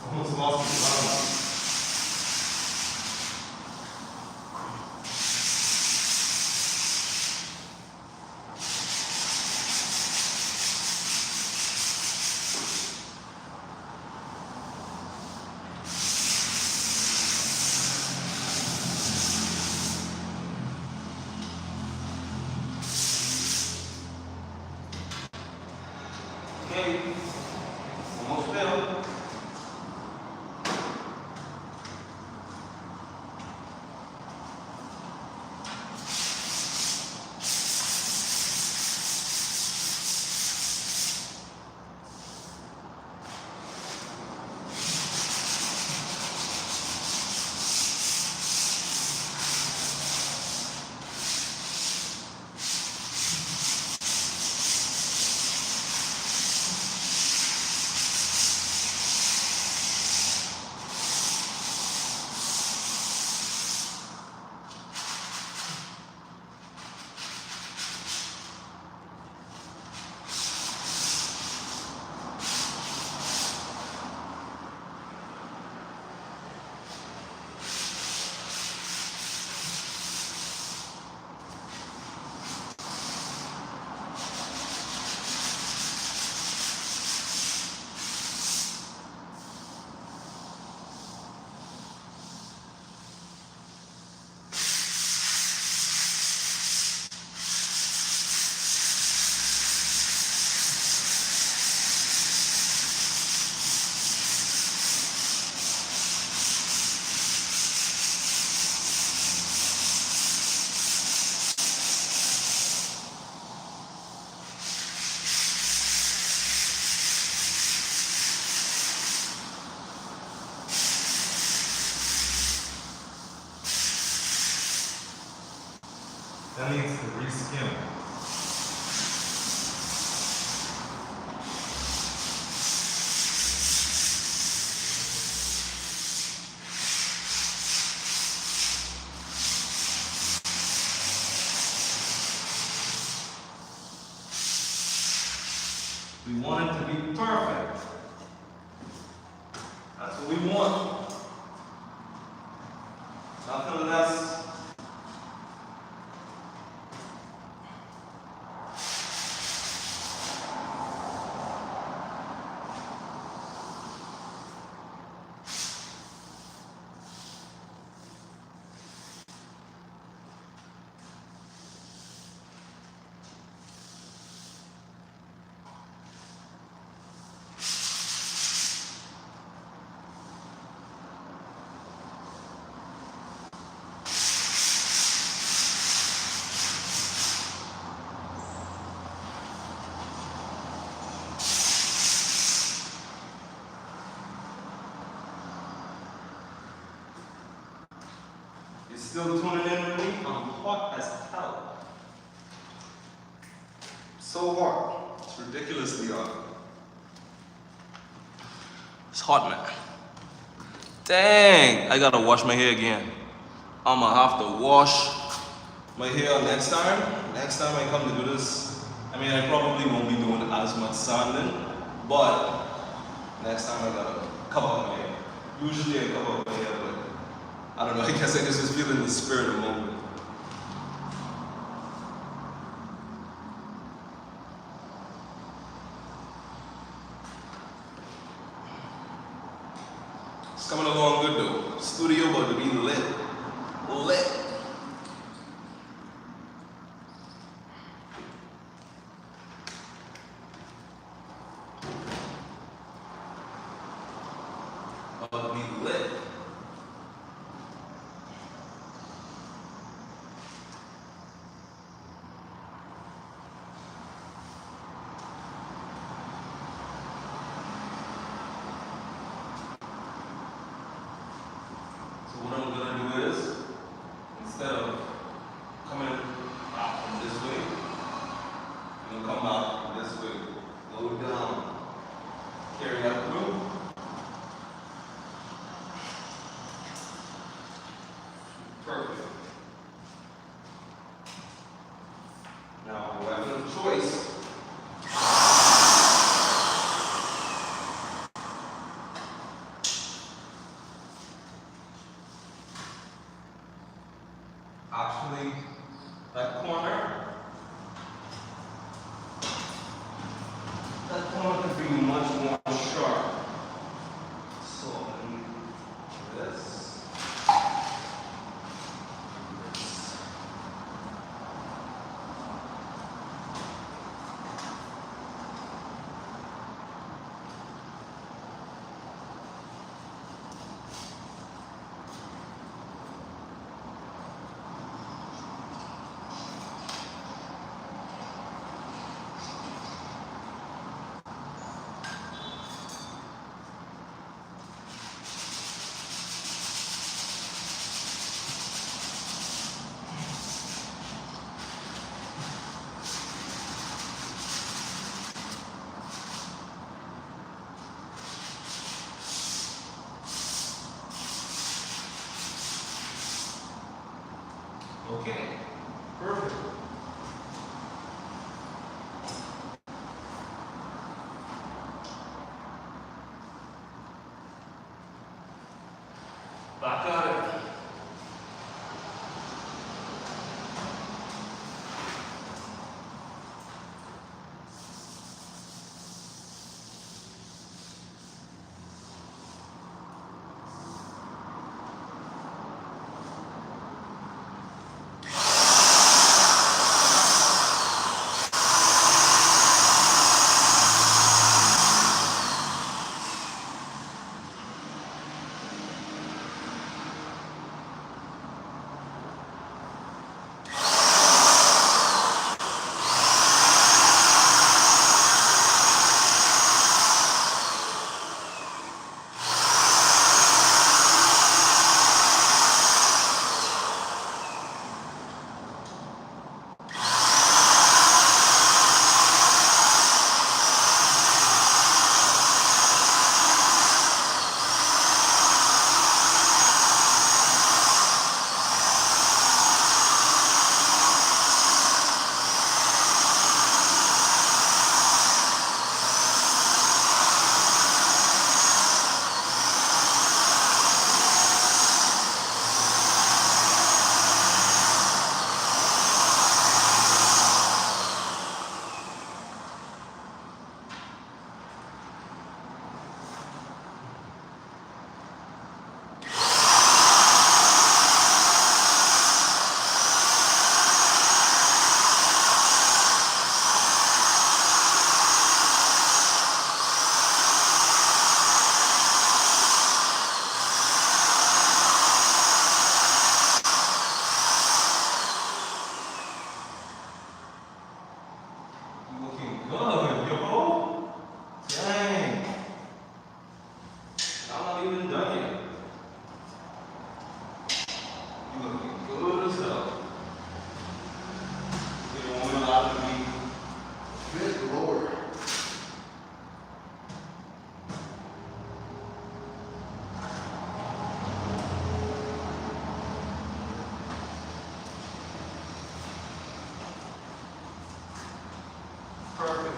Almost lost the balance. Okay, almost there. That needs to reskim. We want it to be perfect. That's what we want. Nothing less. still tuning in with me? I'm hot as hell. So hot. It's ridiculously hot. It's hot, man. Dang, I gotta wash my hair again. I'ma have to wash my hair next time. Next time I come to do this, I mean, I probably won't be doing as much sanding, but next time I gotta cover up my hair. Usually I cover up my hair, but I don't know, I guess I just was feeling the spirit of the moment. It's coming along good though. Studio about to be lit. Lit. About to be lit. So what I'm gonna do is, instead of coming out from this way, I'm gonna come out this way. Go down. Carry that through. Perfect. Now, weapon of choice. Actually, that corner could be much more sharp. So, this. Okay, perfect. Back at it. Perfect.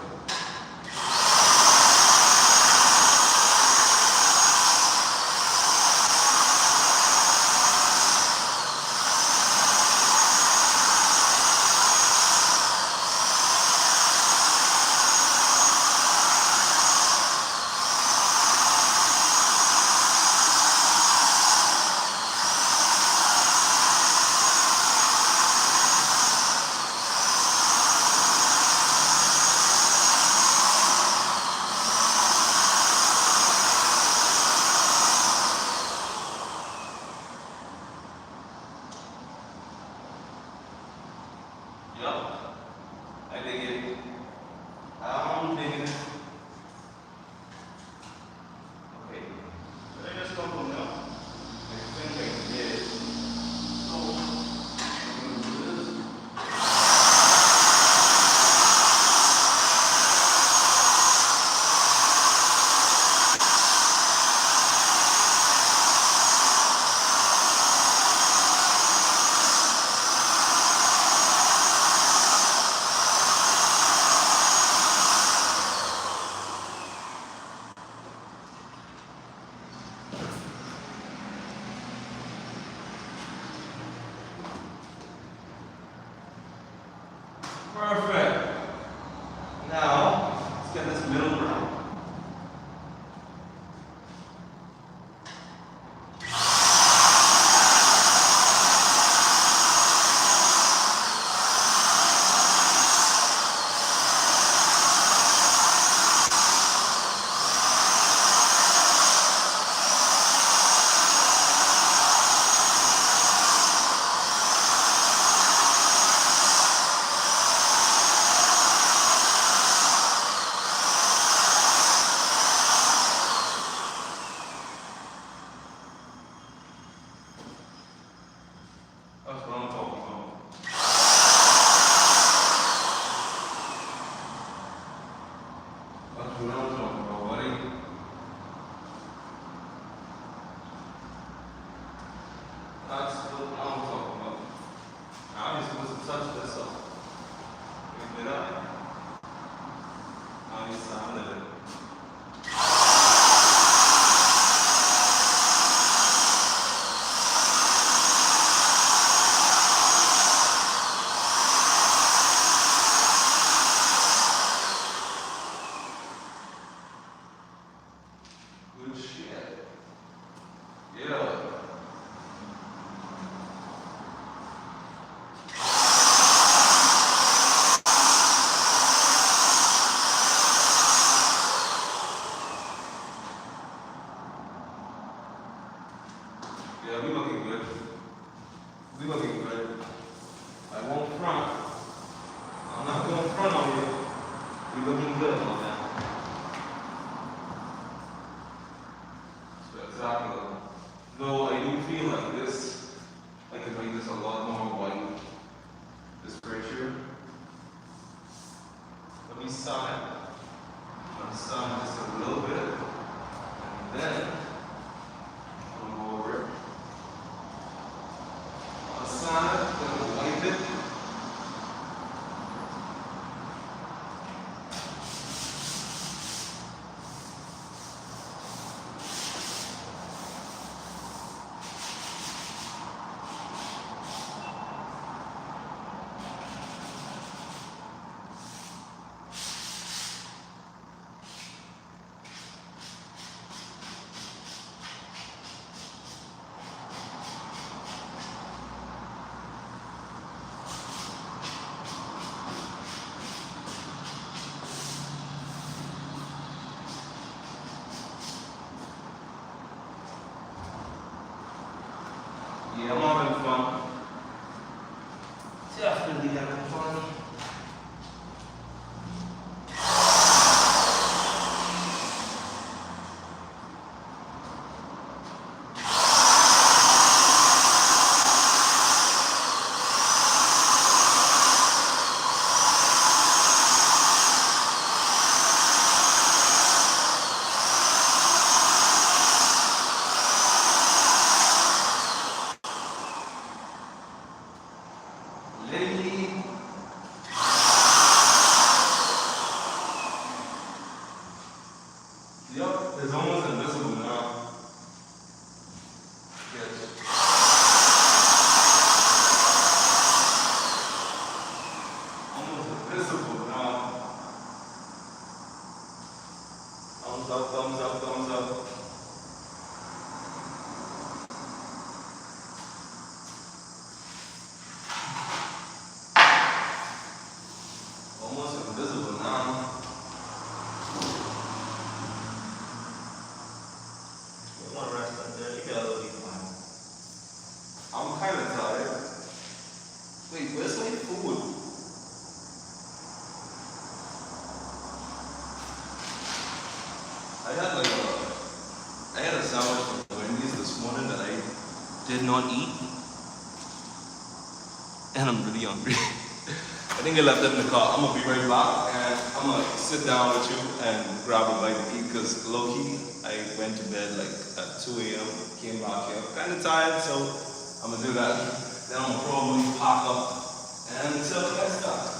Yup. I dig it. I'm digging it. Okay. Did I just come from now? I think I did. So, I'm gonna do this. Perfect. Now, let's get this middle ground. That's what I'm talking about. That's what I'm talking about, buddy. That's what I'm talking about. Now you're supposed to touch this up. Pick it up. Now you sound it. Good shit. Yeah. Yeah, we looking good. We looking good. I won't front. I'm not going front on you. We looking good on that. Spectacular. Though I do feel like this, I could make this a lot more white. This picture. Let me sun it. I'm sun just a little bit. And then I'm gonna go over it. I'll sun it, then I'll wipe it. Yeah, I'm having fun. Definitely having fun. Lady had like I had a sandwich from Wendy's this morning that I did not eat, and I'm really hungry. I think I left it in the car. I'm gonna be right back, and I'm gonna sit down with you and grab a bite to eat. Cause low key, I went to bed like at 2 a.m. Came back here, kind of tired, so I'm gonna do that. Then I'm gonna probably pack up and tell the next time.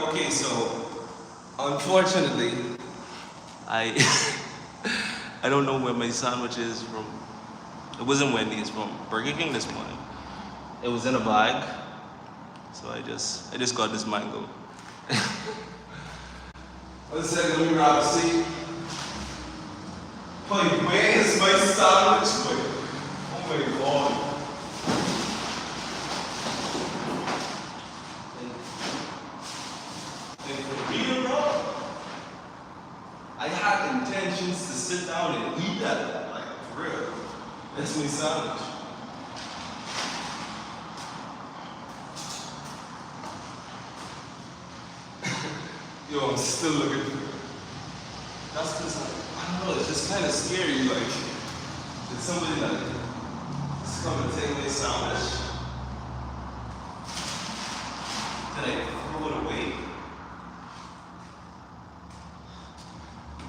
Okay, so unfortunately, I I don't know where my sandwich is from. It wasn't Wendy's, from Burger King this morning. It was in a bag, so I just got this mango. 1 second, let me grab a seat. Wait, where is my sandwich? Wait. Oh my god. And for real, bro, I had intentions to sit down and eat that. Like, for real. That's my sandwich. Yo, I'm still looking for it. That's because, I don't know, it's just kind of scary. Like, did somebody like just come and take my sandwich? Did I throw it away?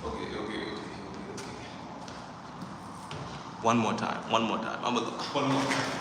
Okay. One more time. I'm gonna look one more time.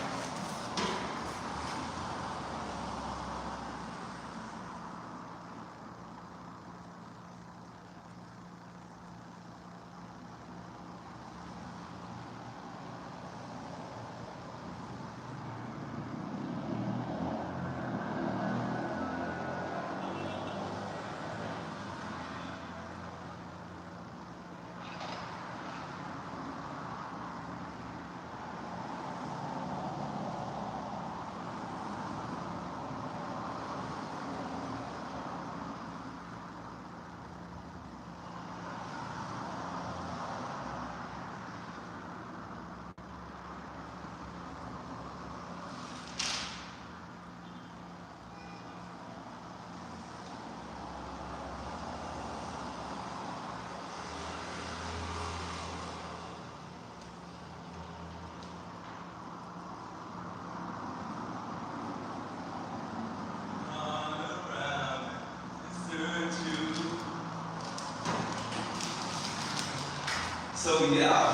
So yeah,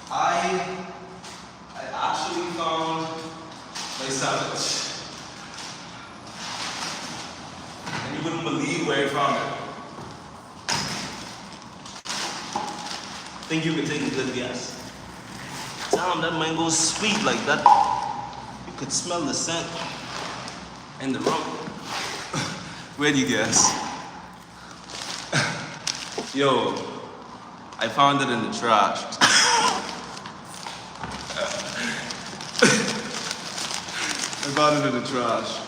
I actually found my sandwich. And you wouldn't believe where I found it. Think you can take a good guess? Damn, that mango's sweet like that. You could smell the scent in the room. Where do you guess? Yo, I found it in the trash. I found it in the trash.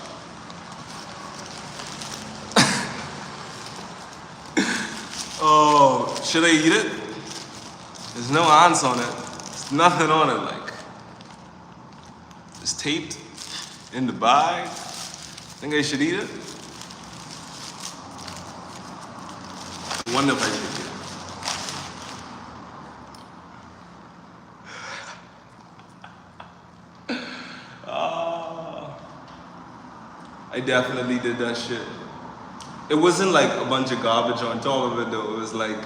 Oh, should I eat it? There's no ants on it. There's nothing on it, like. It's taped in the bag. Think I should eat it? I wonder if I should eat it. I definitely did that shit. It wasn't like a bunch of garbage on top of it though. It was like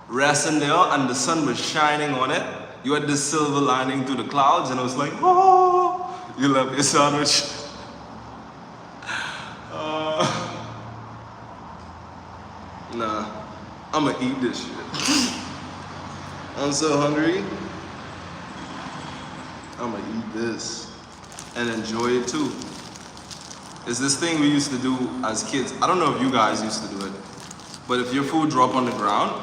resting there and the sun was shining on it. You had this silver lining through the clouds and it was like, oh, you love your sandwich. Nah, I'ma eat this shit. I'm so hungry. I'ma eat this and enjoy it too. It's this thing we used to do as kids. I don't know if you guys used to do it, but if your food drop on the ground,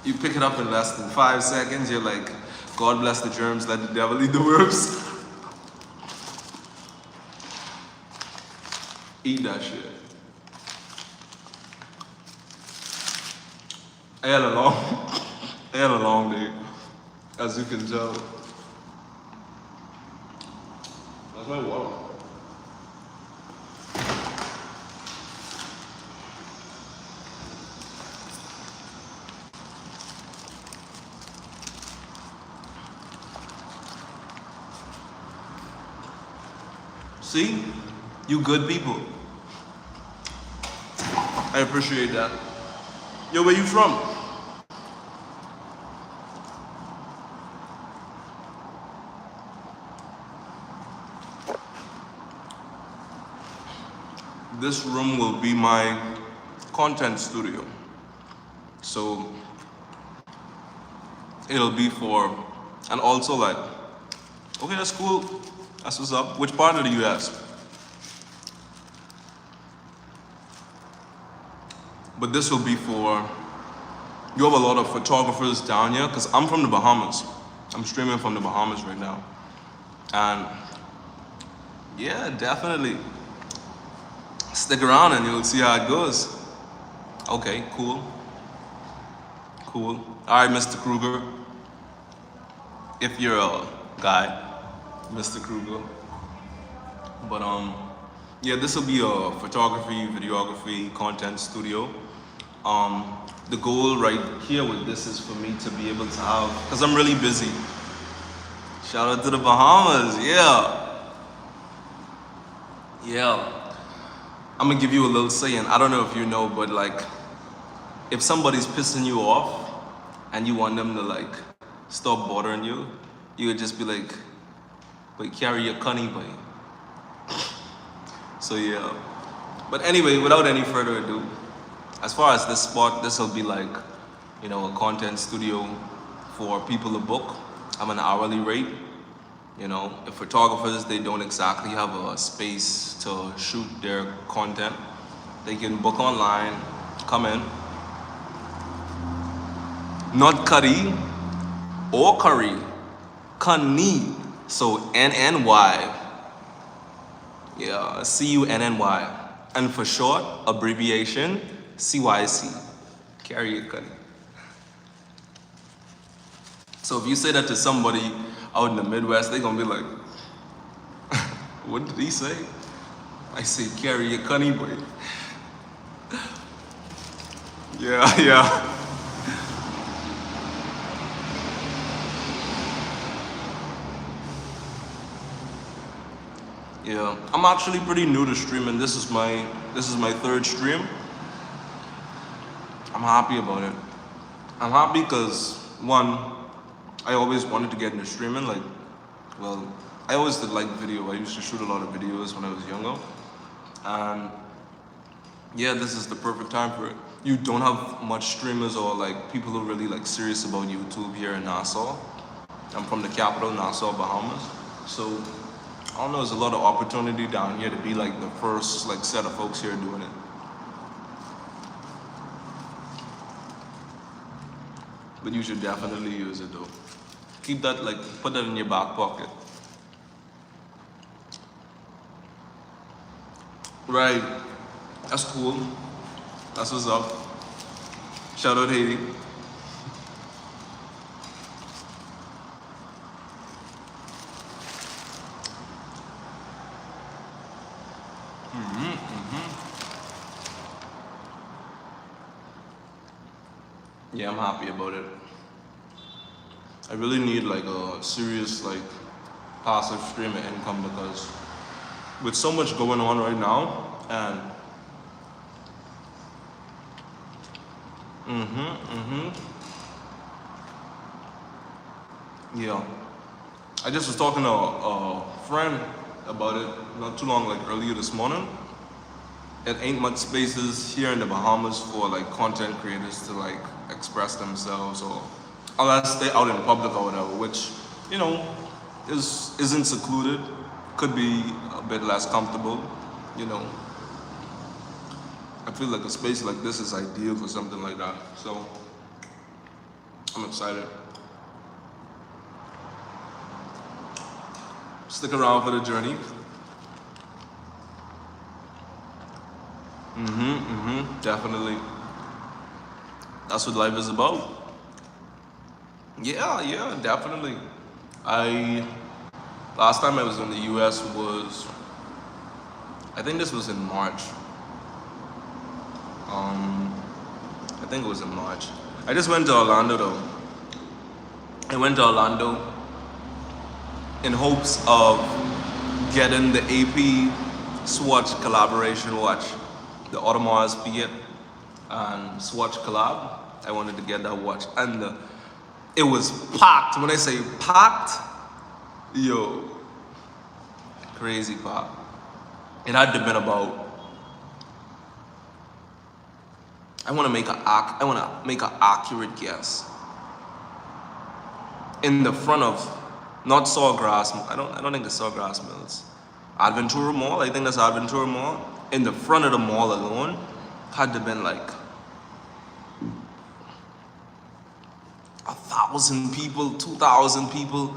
you pick it up in less than 5 seconds. You're like, God bless the germs, let the devil eat the worms. Eat that shit. I had a long day, as you can tell. That's my water. See? You good people. I appreciate that. Yo, where you from? This room will be my content studio. So it'll be for, and also like, okay, that's cool. That's what's up. Which part of the US? But this will be for, you have a lot of photographers down here, because I'm from the Bahamas. I'm streaming from the Bahamas right now. And yeah, definitely. Stick around and you'll see how it goes. Okay, cool. Cool. All right, Mr. Kruger. If you're a guy, Mr. Kruger. But yeah, this will be a photography, videography, content studio. The goal right here with this is for me to be able to have, because I'm really busy. Shout out to the Bahamas, yeah. Yeah. I'm gonna give you a little saying. I don't know if you know, but like, if somebody's pissing you off and you want them to like stop bothering you, you would just be like, wait, carry your cunny boy. So yeah. But anyway, without any further ado, as far as this spot, this will be like, you know, a content studio for people to book. I'm an hourly rate. You know, if photographers, they don't exactly have a space to shoot their content, they can book online, come in. Not curry or curry, Cunny. So N-N-Y. Yeah, C-U-N-N-Y. And for short, abbreviation, C-Y-C. Carry it, Cunny. So if you say that to somebody out in the Midwest, they're gonna be like, what did he say? I say, carry your cunny boy. Yeah. Yeah, I'm actually pretty new to streaming. This is my third stream. I'm happy about it. I'm happy because one, I always wanted to get into streaming. Like, well, I always did like video. I used to shoot a lot of videos when I was younger, and yeah, this is the perfect time for it. You don't have much streamers or like people who are really like serious about YouTube here in Nassau. I'm from the capital, Nassau, Bahamas. So I don't know, there's a lot of opportunity down here to be like the first like set of folks here doing it. But you should definitely use it though. Keep that, like, put that in your back pocket. Right, that's cool. That's what's up. Shout out Haiti. Yeah, I'm happy about it. I really need like a serious like passive stream of income because with so much going on right now and yeah. I just was talking to a friend about it not too long, like earlier this morning. It ain't much spaces here in the Bahamas for like content creators to like express themselves or unless they're out in public or whatever, which, you know, isn't secluded, could be a bit less comfortable, you know. I feel like a space like this is ideal for something like that. So I'm excited. Stick around for the journey. Definitely. That's what life is about. Yeah, definitely. Last time I was in the US was, I think this was in March. I think it was in March. I just went to Orlando though. I went to Orlando in hopes of getting the AP Swatch collaboration watch, the Audemars Piguet and Swatch collab. I wanted to get that watch, and it was packed. When I say packed, yo, crazy packed. It had to have been about. I want to make an accurate guess. In the front of, not Sawgrass. I don't think it's Sawgrass Mills. Adventura Mall. I think that's Adventura Mall. In the front of the mall alone, had to have been like 1,000 people, 2,000 people,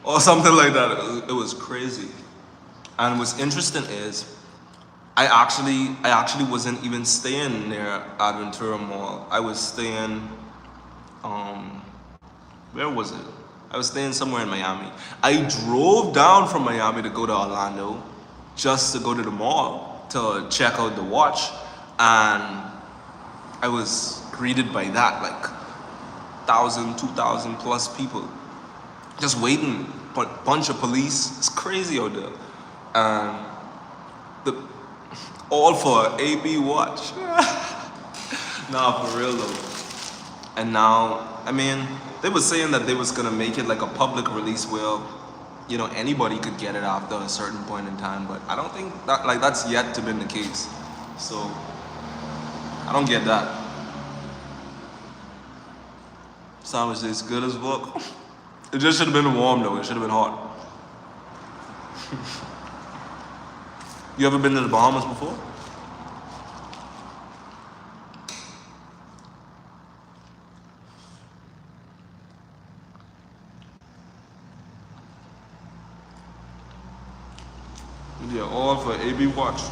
or something like that. It was crazy. And what's interesting is, I actually wasn't even staying near Adventura Mall. I was staying, where was it? I was staying somewhere in Miami. I drove down from Miami to go to Orlando, just to go to the mall to check out the watch, and I was greeted by that, like 1,000, 2,000 plus people, just waiting. Bunch of police. It's crazy out there, and all for AB watch. Nah, for real though. And now, I mean, they were saying that they was gonna make it like a public release where, you know, anybody could get it after a certain point in time, but I don't think that, like, that's yet to be the case. So I don't get that. Sandwich is good as fuck. It just should have been warm though. It should have been hot. You ever been to the Bahamas before? Yeah, all for AB watch.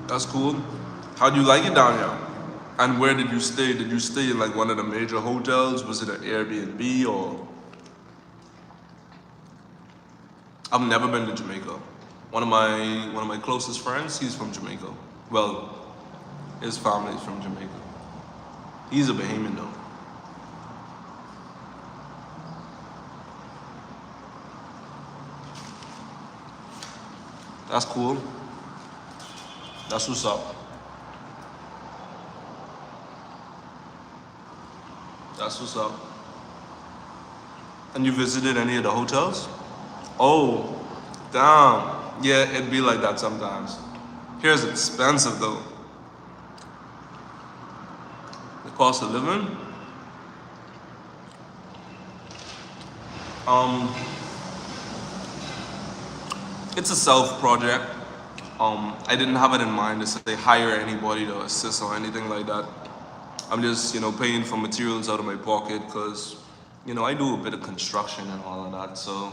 That's cool. How'd you like it down here? And where did you stay? Did you stay in like one of the major hotels? Was it an Airbnb or? I've never been to Jamaica. One of my closest friends, he's from Jamaica. Well, his family's from Jamaica. He's a Bahamian though. That's cool. That's what's up. That's what's up. And you visited any of the hotels? Oh, damn. Yeah, it'd be like that sometimes. Here's expensive though. The cost of living. Um, it's a self project. I didn't have it in mind to say hire anybody to assist or anything like that. I'm just, paying for materials out of my pocket because, I do a bit of construction and all of that. So,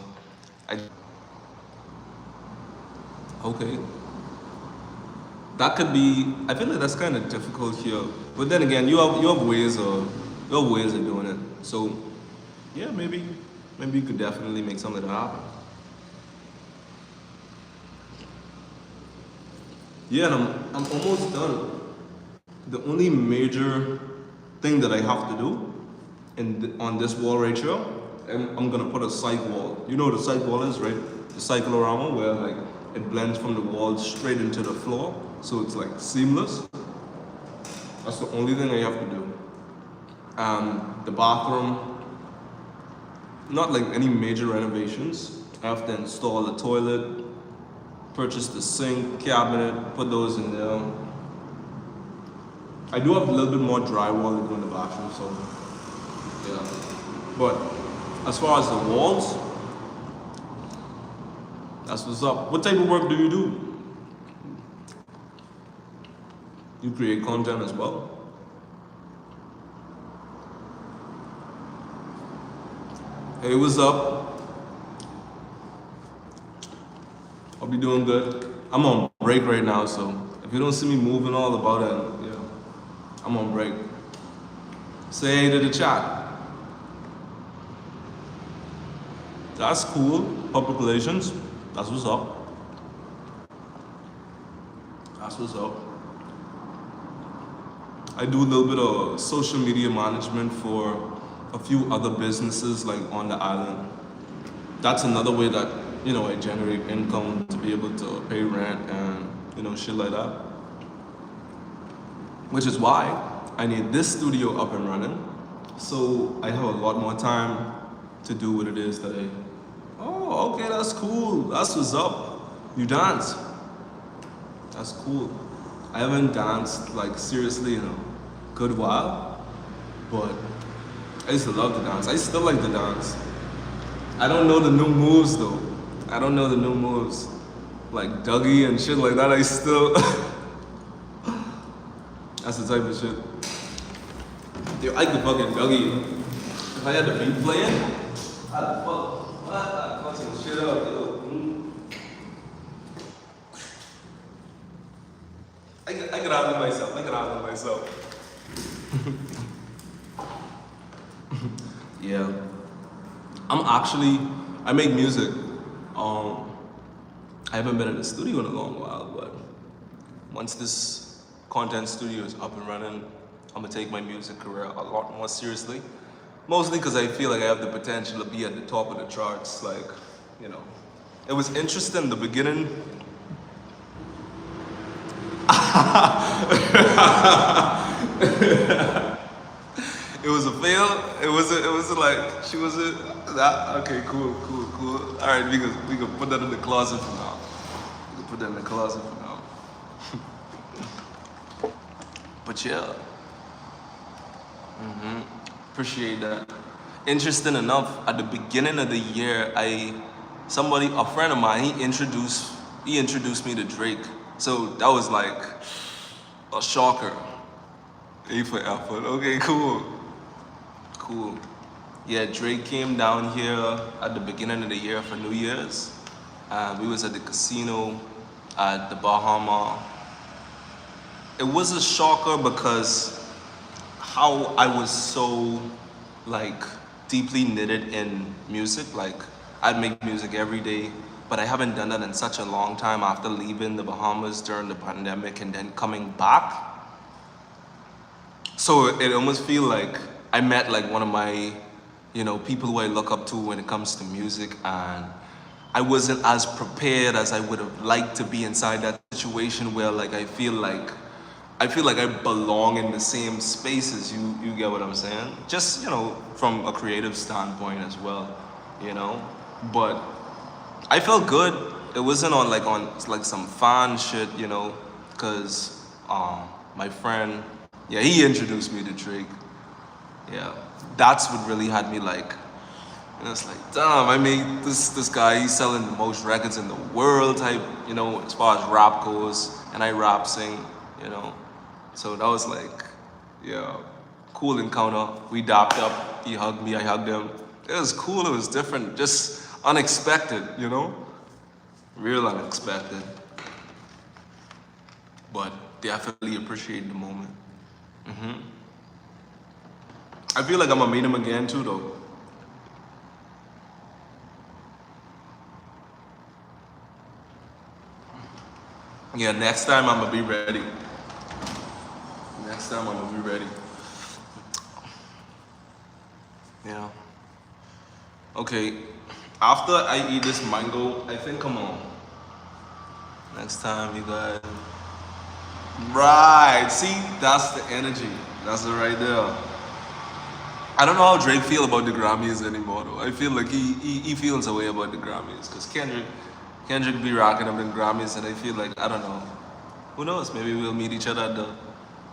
okay. That could be. I feel like that's kind of difficult here. But then again, you have ways of doing it. So, yeah, maybe you could definitely make something happen. Yeah, and I'm almost done. The only major thing that I have to do on this wall right here, I'm gonna put a cyc wall. You know what a cyc wall is, right? The cyclorama where like it blends from the wall straight into the floor, so it's like seamless. That's the only thing I have to do. The bathroom, not like any major renovations. I have to install the toilet, purchase the sink, cabinet, put those in there. I do have a little bit more drywall to do in the bathroom, so yeah. But as far as the walls, that's what's up. What type of work do you do? You create content as well? Hey, what's up? I'll be doing good. I'm on break right now, so if you don't see me moving all about it, yeah, I'm on break. Say hey to the chat. That's cool. Public relations. That's what's up. That's what's up. I do a little bit of social media management for a few other businesses like on the island. That's another way that, I generate income to be able to pay rent and, shit like that. Which is why I need this studio up and running. So I have a lot more time to do what it is that oh, okay, that's cool. That's what's up. You dance. That's cool. I haven't danced like seriously in a good while, but I used to love to dance. I still like to dance. I don't know the new moves though. I don't know the new moves. Like Dougie and shit like that, I still... That's the type of shit. Yo, I could fucking Dougie. If I had the beat playing, I'd fucking shit up, yo. I could outdo myself. Yeah. I make music. I haven't been in the studio in a long while, but once this content studio is up and running, I'm gonna take my music career a lot more seriously. Mostly because I feel like I have the potential to be at the top of the charts. Like, it was interesting in the beginning. It was a fail. It was like she was that. Okay, cool. All right, we can put that in the closet for now. But yeah, appreciate that. Interesting enough, at the beginning of the year, a friend of mine, he introduced me to Drake. So that was like a shocker. A for effort. Okay, cool. Yeah, Drake came down here at the beginning of the year for New Year's. We was at the casino at the Bahama. It was a shocker because how I was so like deeply knitted in music. Like I'd make music every day, but I haven't done that in such a long time after leaving the Bahamas during the pandemic and then coming back. So it almost feel like I met like one of my, people who I look up to when it comes to music, and I wasn't as prepared as I would have liked to be inside that situation where like I feel like I belong in the same spaces. You get what I'm saying? Just from a creative standpoint as well, you know. But I felt good. It wasn't on some fun shit, cause my friend, yeah, he introduced me to Drake. Yeah, that's what really had me like. And it's like, damn, I made this guy. He's selling the most records in the world, type, as far as rap goes, and I rap sing, you know. So that was like, yeah, cool encounter. We dapped up. He hugged me. I hugged him. It was cool. It was different. Just unexpected, real unexpected. But definitely appreciate the moment. I feel like I'm gonna meet him again too, though. Yeah, next time I'm gonna be ready. Next time I'm gonna be ready. Yeah. Okay. After I eat this mango, I think I'm on. Next time, you guys. Right. See, that's the energy. That's it right there. I don't know how Drake feel about the Grammys anymore though. I feel like he feels a way about the Grammys because Kendrick be rocking them in Grammys, and I feel like I don't know. Who knows? Maybe we'll meet each other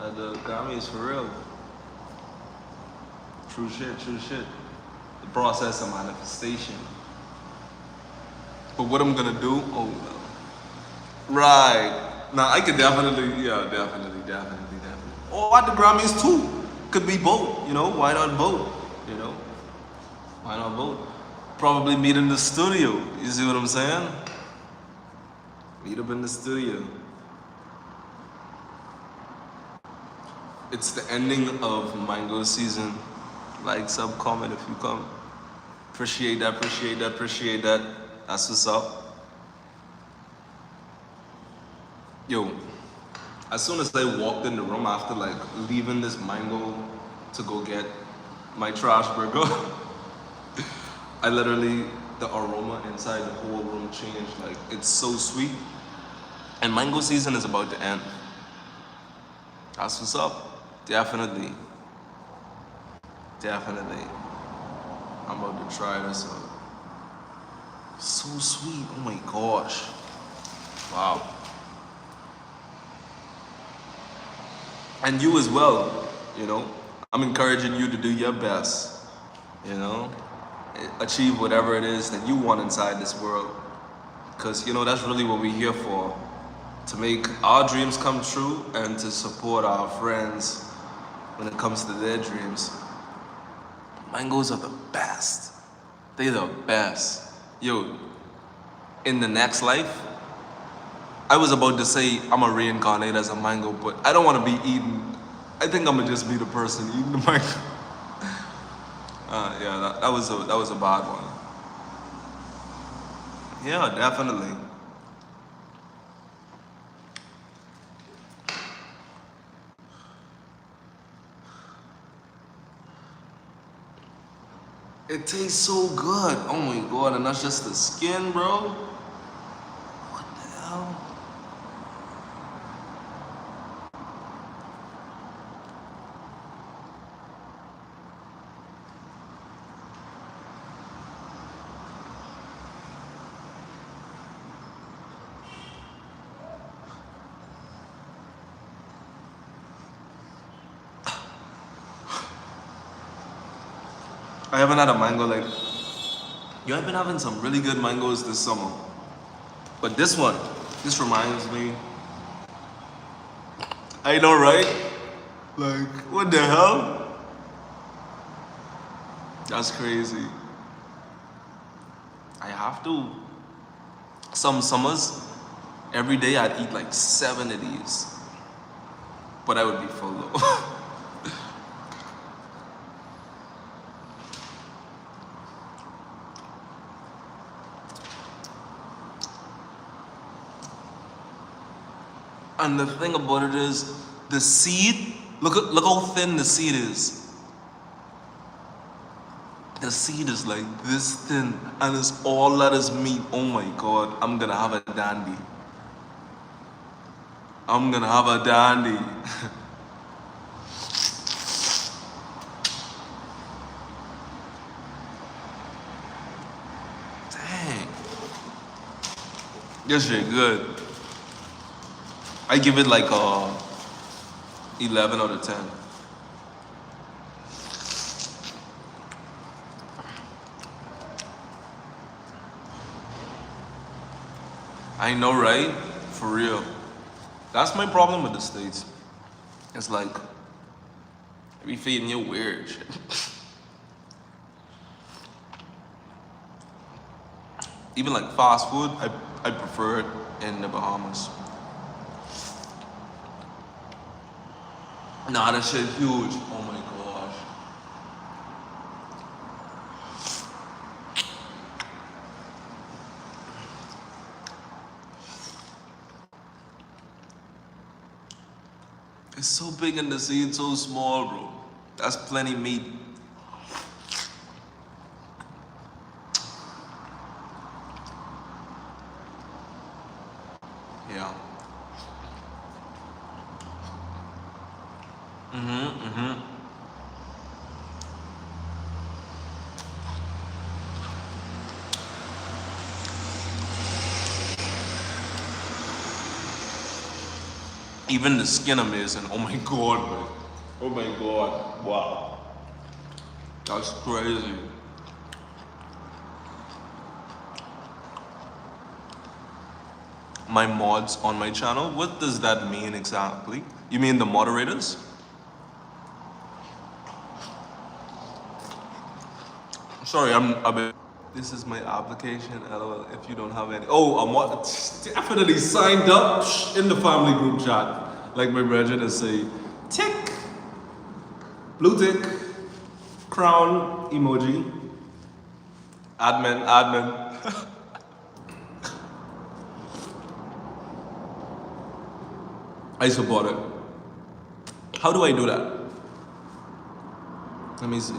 at the Grammys for real. True shit, true shit. The process of manifestation. But what I'm gonna do? Oh no. Right. Now I could definitely, yeah, definitely. Or at the Grammys too. Could be both, why not vote? Why not vote? Probably meet in the studio. You see what I'm saying? Meet up in the studio. It's the ending of mango season. Like, sub, comment if you come. Appreciate that. That's what's up. Yo, as soon as I walked in the room after like leaving this mango to go get my trash burger, I literally, the aroma inside the whole room changed. Like, it's so sweet. And mango season is about to end. That's what's up. Definitely. I'm about to try this out. So sweet. Oh my gosh. Wow. And you as well, I'm encouraging you to do your best, achieve whatever it is that you want inside this world. Because, that's really what we're here for. To make our dreams come true and to support our friends when it comes to their dreams. Mangoes are the best. They're the best. Yo, in the next life, I was about to say I'm a reincarnate as a mango, but I don't want to be eaten. I think I'm gonna just be the person eating the mango. Yeah, that was a bad one. Yeah, definitely. It tastes so good. Oh my god, and that's just the skin, bro. What the hell? I haven't had a mango like. Yo, I've been having some really good mangoes this summer. But this reminds me. I know, right? Like, what the hell? That's crazy. I have to. Some summers, every day I'd eat like 7 of these. But I would be full though. And the thing about it is, the seed, look how thin the seed is. The seed is like this thin, and it's all lettuce meat. Oh my god, I'm gonna have a dandy. I'm gonna have a dandy. Dang. This shit good. I give it like a 11 out of 10. I know, right? For real. That's my problem with the States. It's like, they be feeding you weird shit. Even like fast food, I prefer it in the Bahamas. Nah, that shit huge. Oh my gosh. It's so big and the seed so small, bro. That's plenty meat. Yeah. Mm-hmm. Even the skin amazing. Oh my god, man. Oh my god. Wow. That's crazy. My mods on my channel, what does that mean exactly? You mean the moderators? Sorry, I'm a bit. This is my application, LOL, if you don't have any. Oh, I'm what? Definitely signed up in the family group chat. Like my brethren say, tick, blue tick, crown emoji, admin. I support it. How do I do that? Let me see.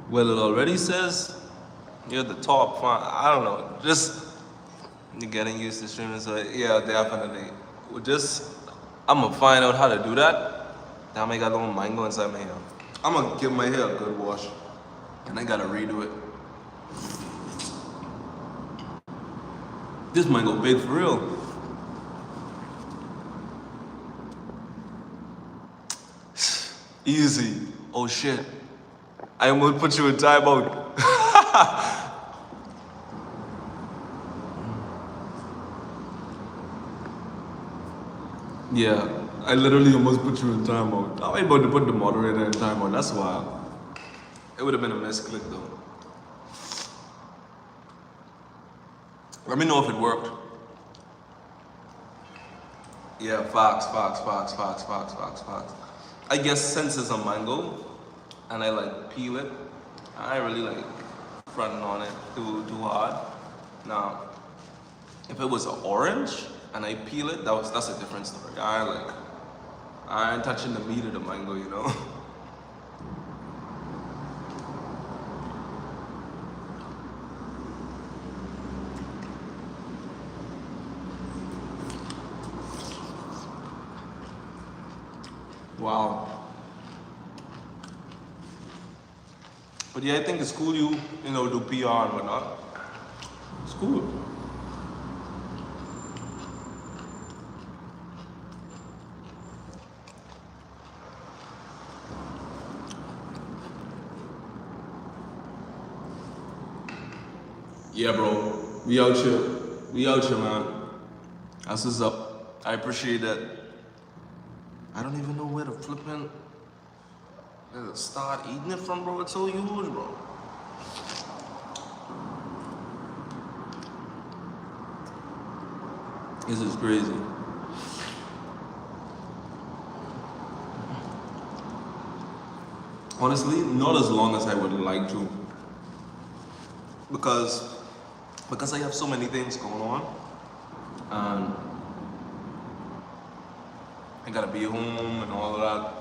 Well, it already says you're the top fan. I don't know. Just you're getting used to streaming, so yeah, definitely. I'm gonna find out how to do that. Now I got a little mango inside my hair. I'm gonna give my hair a good wash, and I gotta redo it. This mango big for real. Easy. Oh shit. I'm gonna put you in timeout. Yeah, I literally almost put you in timeout. I'm about to put the moderator in timeout. That's wild. It would have been a misclick though. Let me know if it worked. Yeah, facts. I guess since it's a mango and I like peel it, I ain't really like fronting on it too hard. Now, if it was an orange and I peel it, that's a different story. I ain't touching the meat of the mango, you know? Wow. But yeah, I think it's cool you do PR and whatnot. It's cool. Yeah, bro. We out here. Man. That's what's up. I appreciate that. I don't even know where to flipping start eating it from, bro. It's so huge, bro. This is crazy. Honestly, not as long as I would like to. Because I have so many things going on. And I gotta be home and all of that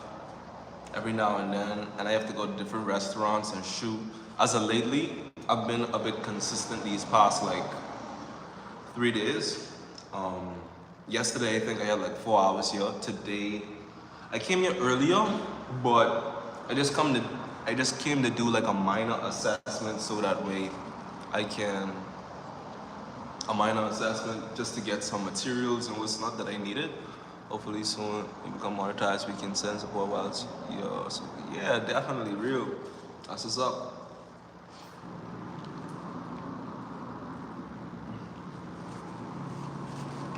every now and then, and I have to go to different restaurants and shoot. As of lately, I've been a bit consistent these past like 3 days. Um, Yesterday, I think I had like 4 hours here. Today, I came here earlier, but I just came to do like a minor assessment so that way I can a minor assessment just to get some materials and what's not that I needed. Hopefully soon we become monetized, we can send support while it's here. So yeah, definitely real. That's what's up.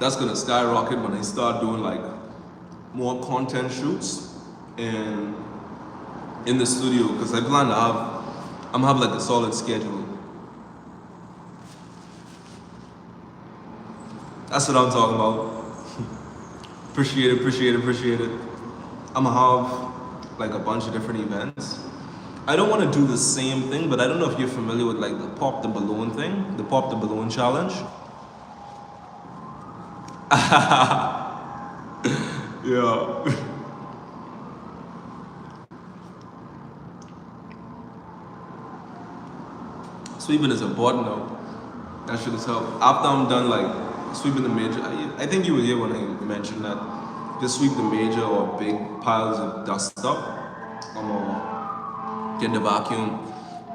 That's gonna skyrocket when I start doing like more content shoots and in the studio because I plan to have like a solid schedule. That's what I'm talking about. Appreciate it. I'ma have like a bunch of different events. I don't want to do the same thing, but I don't know if you're familiar with like the pop the balloon thing, the pop the balloon challenge. Yeah. Sweeping is important though. That should help. After I'm done like sweeping the major, I think you were here when I mentioned that. Just sweep the major or big piles of dust up. I'm gonna get the vacuum.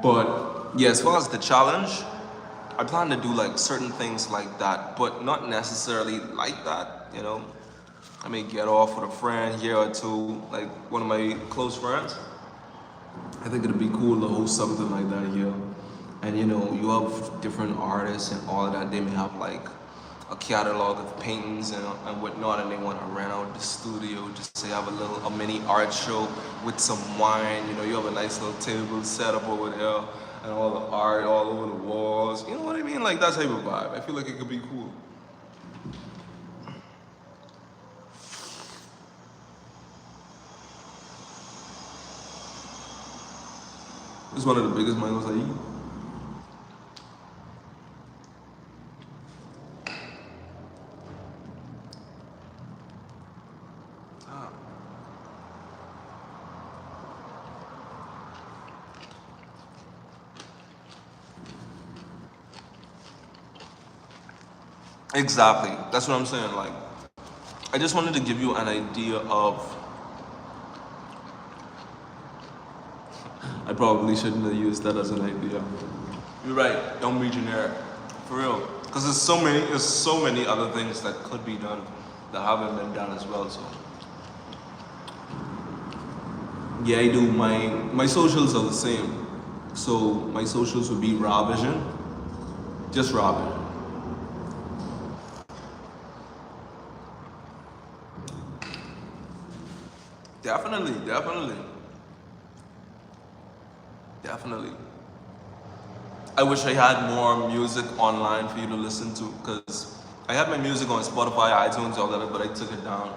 But yeah, as far as the challenge, I plan to do like certain things like that, but not necessarily like that, you know. I may get off with a friend here or two, like one of my close friends. I think it'd be cool to host something like that here. And you know, you have different artists and all of that. They may have like a catalog of paintings and whatnot, and they want to rent out the studio just to have a mini art show with some wine. You know, you have a nice little table set up over there and all the art all over the walls. You know what I mean? Like that type of vibe. I feel like it could be cool. It's one of the biggest mangoes I eat. Exactly. That's what I'm saying. Like, I just wanted to give you an idea of. I probably shouldn't have used that as an idea. You're right. Don't be generic, for real. Because there's so many other things that could be done that haven't been done as well. So, yeah, I do. My socials are the same. So my socials would be Raw Vision, just Raw Vision. Definitely. I wish I had more music online for you to listen to because I have my music on Spotify, iTunes, all that, but I took it down.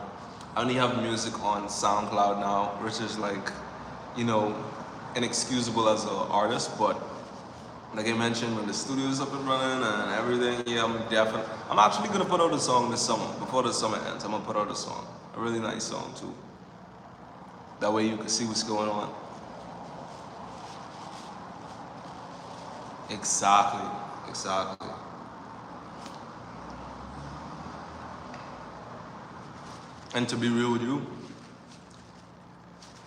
I only have music on SoundCloud now, which is like, you know, inexcusable as an artist, but like I mentioned, when the studio is up and running and everything, yeah, I'm actually gonna put out a song this summer, before the summer ends. I'm gonna put out a song, a really nice song too. That way you can see what's going on. Exactly. And to be real with you,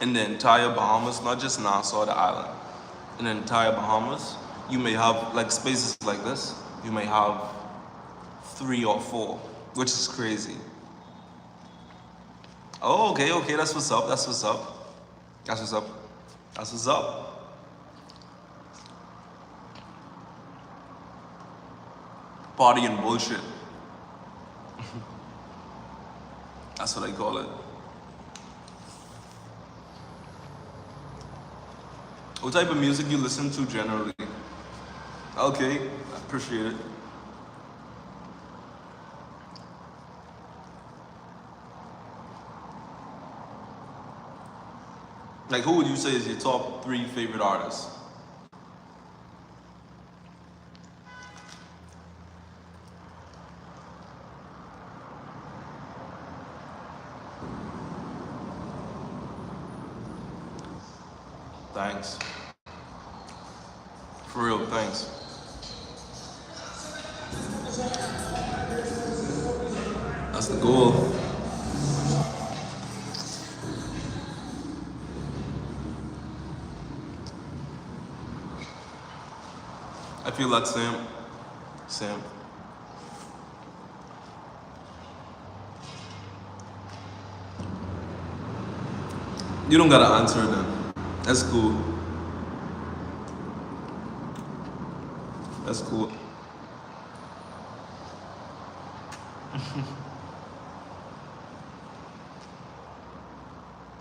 in the entire Bahamas, not just Nassau, the island, in the entire Bahamas, you may have like spaces like this, you may have 3 or 4, which is crazy. Oh, okay, that's what's up. Party and bullshit. That's what I call it. What type of music you listen to generally? Okay, I appreciate it. Like, who would you say is your top 3 favorite artists? Thanks. For real, thanks. That's the goal. I feel that same. Same. You don't gotta answer them. That's cool. That's cool.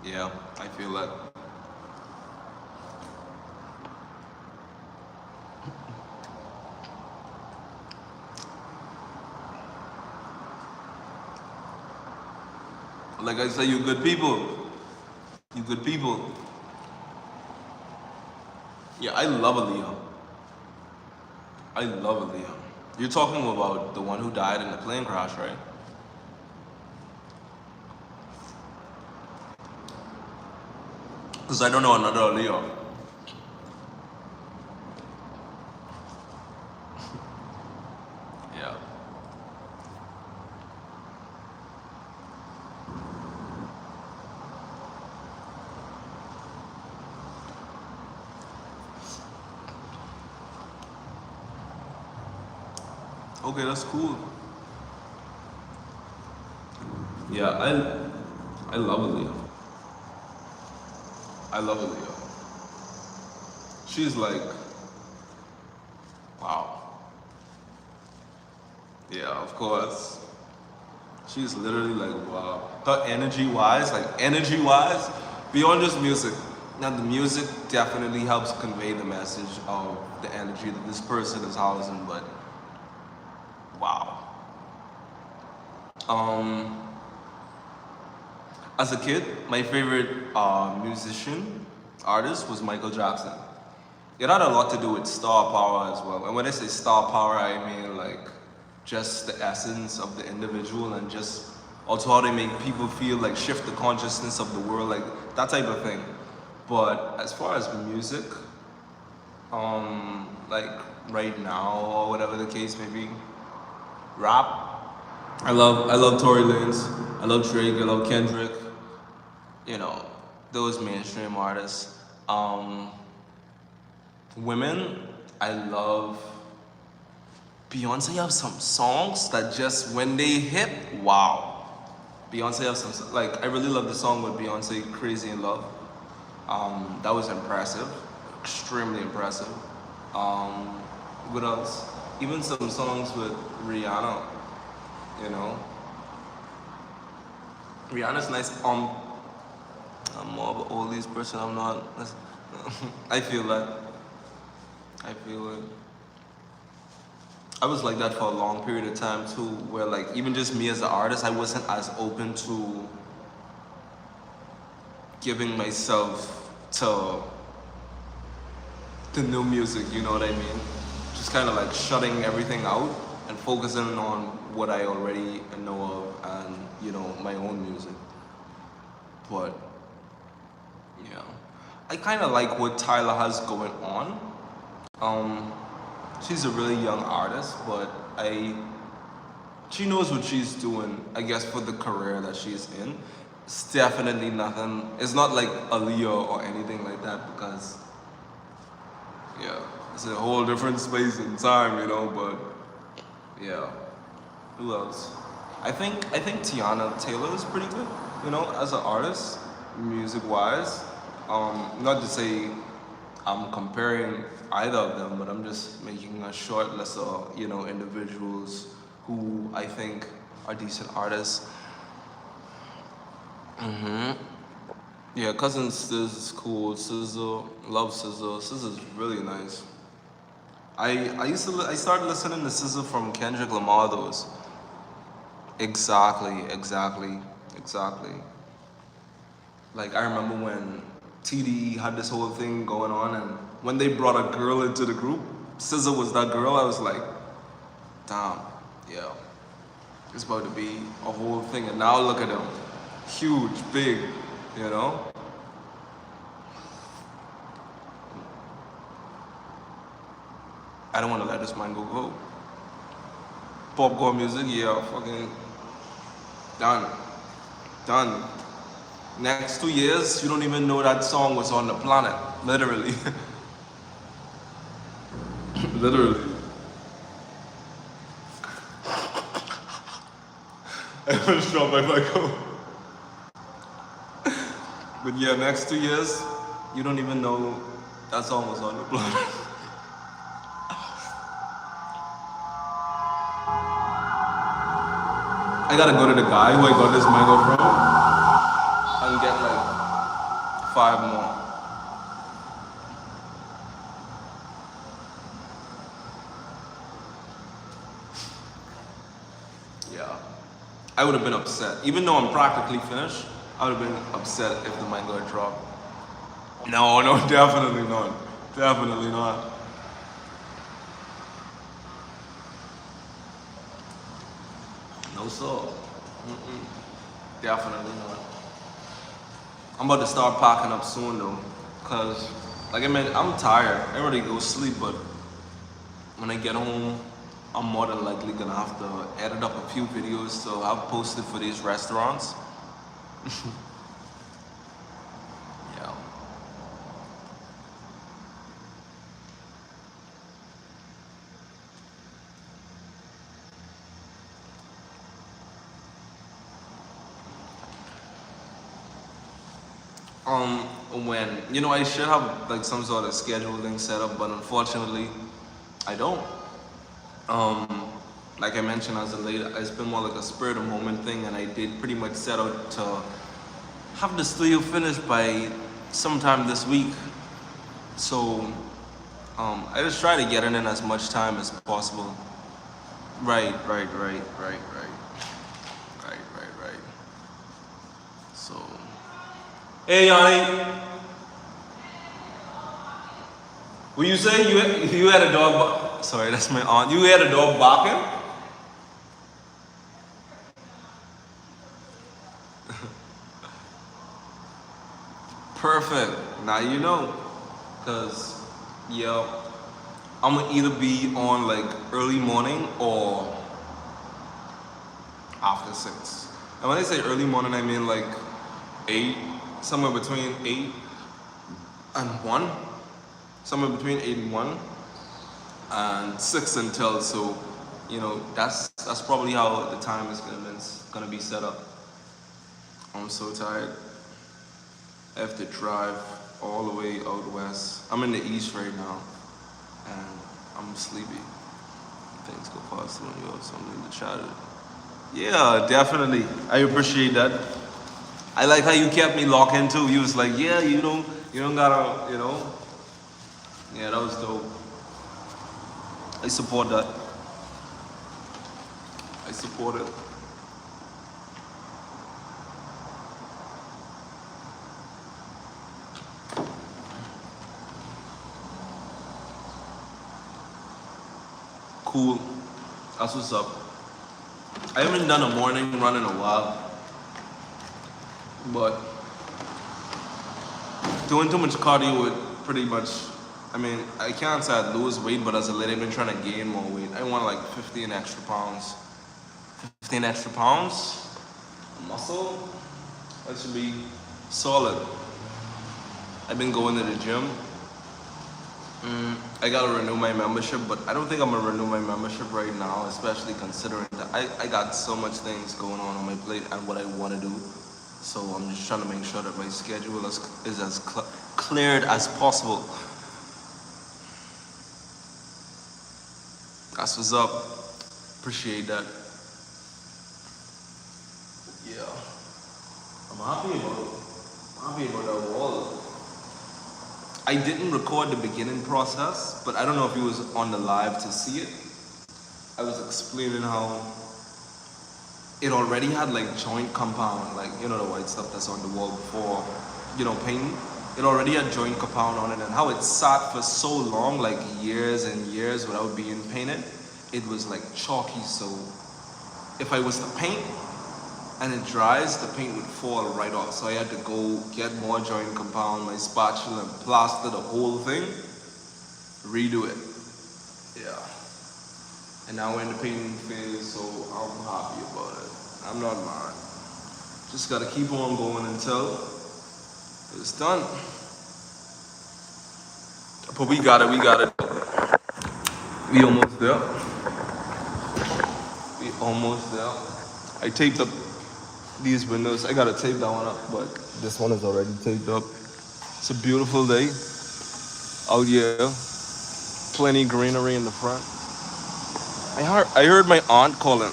Yeah, I feel that. Like I say, you good people. You good people. Yeah, I love Aaliyah. I love Aaliyah. You're talking about the one who died in the plane crash, right? Because I don't know another Aaliyah. Yeah. Okay, that's cool. Yeah, I love Aaliyah. I love Aaliyah. She's like, wow. Yeah, of course. She's literally like, wow. Her energy wise, beyond just music. Now, the music definitely helps convey the message of the energy that this person is housing, but wow. Um, as a kid, my favorite musician, artist was Michael Jackson. It had a lot to do with star power as well. And when I say star power, I mean like just the essence of the individual and just also how they make people feel, like shift the consciousness of the world, like that type of thing. But as far as music, like right now or whatever the case may be, rap. I love Tory Lanez. I love Drake. I love Kendrick. You know, those mainstream artists. Women, I love Beyonce. Have some songs that just when they hit, wow. Beyonce have some like I really love the song with Beyonce, "Crazy in Love." That was impressive, extremely impressive. What else? Even some songs with Rihanna. You know, Rihanna's nice. I'm more of an oldies person. I'm not. I feel that. I feel it. I was like that for a long period of time too, where like even just me as an artist, I wasn't as open to giving myself to the new music. You know what I mean? Just kind of like shutting everything out and focusing on what I already know of and you know my own music. But yeah, I kind of like what Tyler has going on. Um, she's a really young artist, but she knows what she's doing, I guess, for the career that she's in. It's definitely nothing. It's not like Aaliyah or anything like that because, yeah, it's a whole different space and time, you know. But yeah, who else? I think Tiana Taylor is pretty good, you know, as an artist, music-wise. Not to say I'm comparing either of them, but I'm just making a short list of you know individuals who I think are decent artists. Yeah, Cousin Stiz is cool. SZA, love SZA. SZA's really nice. I started listening to SZA from Kendrick Lamar those. Exactly. Like I remember when TDE had this whole thing going on, and when they brought a girl into the group, SZA was that girl. I was like, damn, yeah, it's about to be a whole thing. And now look at him, huge, big, you know. I don't want to let this man go. Popcorn music, yeah, fucking done. Next 2 years, you don't even know that song was on the planet, literally. Literally. I was dropped by Michael. But yeah, next 2 years, you don't even know that song was on the planet. I gotta go to the guy who I got this mango from and get like 5 more. Yeah. I would have been upset. Even though I'm practically finished, I would have been upset if the mango had dropped. No, definitely not. Definitely not. No sir. Definitely not. I'm about to start packing up soon though, cause like I mean, I'm tired. I already go sleep, but when I get home, I'm more than likely gonna have to edit up a few videos so I've posted for these restaurants. Yeah. When I should have like some sort of scheduling set up, but unfortunately, I don't. Like I mentioned as a late, it's been more like a spur of the moment thing, and I did pretty much set out to have the studio finished by sometime this week. So, I just try to get it in as much time as possible. Right. So, hey Yanni, will you say you had a dog? Sorry, that's my aunt. You had a dog barking? Perfect. Now you know, cause yeah, I'm gonna either be on like early morning or after 6. And when I say early morning, I mean like 8, somewhere between 8 and 1, somewhere between 8 and 1, and 6 until. So, that's probably how the time is gonna be set up. I'm so tired. I have to drive all the way out west. I'm in the east right now, and I'm sleepy. Things go fast when you have something to chat with. Yeah, definitely. I appreciate that. I like how you kept me locked in too. You was like, yeah, you don't gotta, Yeah, that was dope. I support that. I support it. Cool. That's what's up. I haven't done a morning run in a while, but doing too much cardio would pretty much, I can't say I'd lose weight, but as a lady, I've been trying to gain more weight. I want like 15 extra pounds. 15 extra pounds? Muscle? That should be solid. I've been going to the gym. I gotta renew my membership, but I don't think I'm gonna renew my membership right now, especially considering that I got so much things going on my plate and what I want to do. So I'm just trying to make sure that my schedule is as cleared as possible. That's what's up. Appreciate that. Yeah. I'm happy about that wall. I didn't record the beginning process, but I don't know if you was on the live to see it. I was explaining how it already had like joint compound, like the white stuff that's on the wall before, painting. It already had joint compound on it, and how it sat for so long, like years and years without being painted, it was like chalky. So if I was to paint and it dries, the paint would fall right off. So I had to go get more joint compound, my spatula, and plaster the whole thing, redo it. Yeah. And now we're in the painting phase, so I'm happy about it. I'm not mad. Just gotta keep on going until it's done. But we got it, we got it. We almost there. We almost there. I taped up these windows. I gotta tape that one up, but this one is already taped up. It's a beautiful day out here. Plenty greenery in the front. I heard my aunt calling.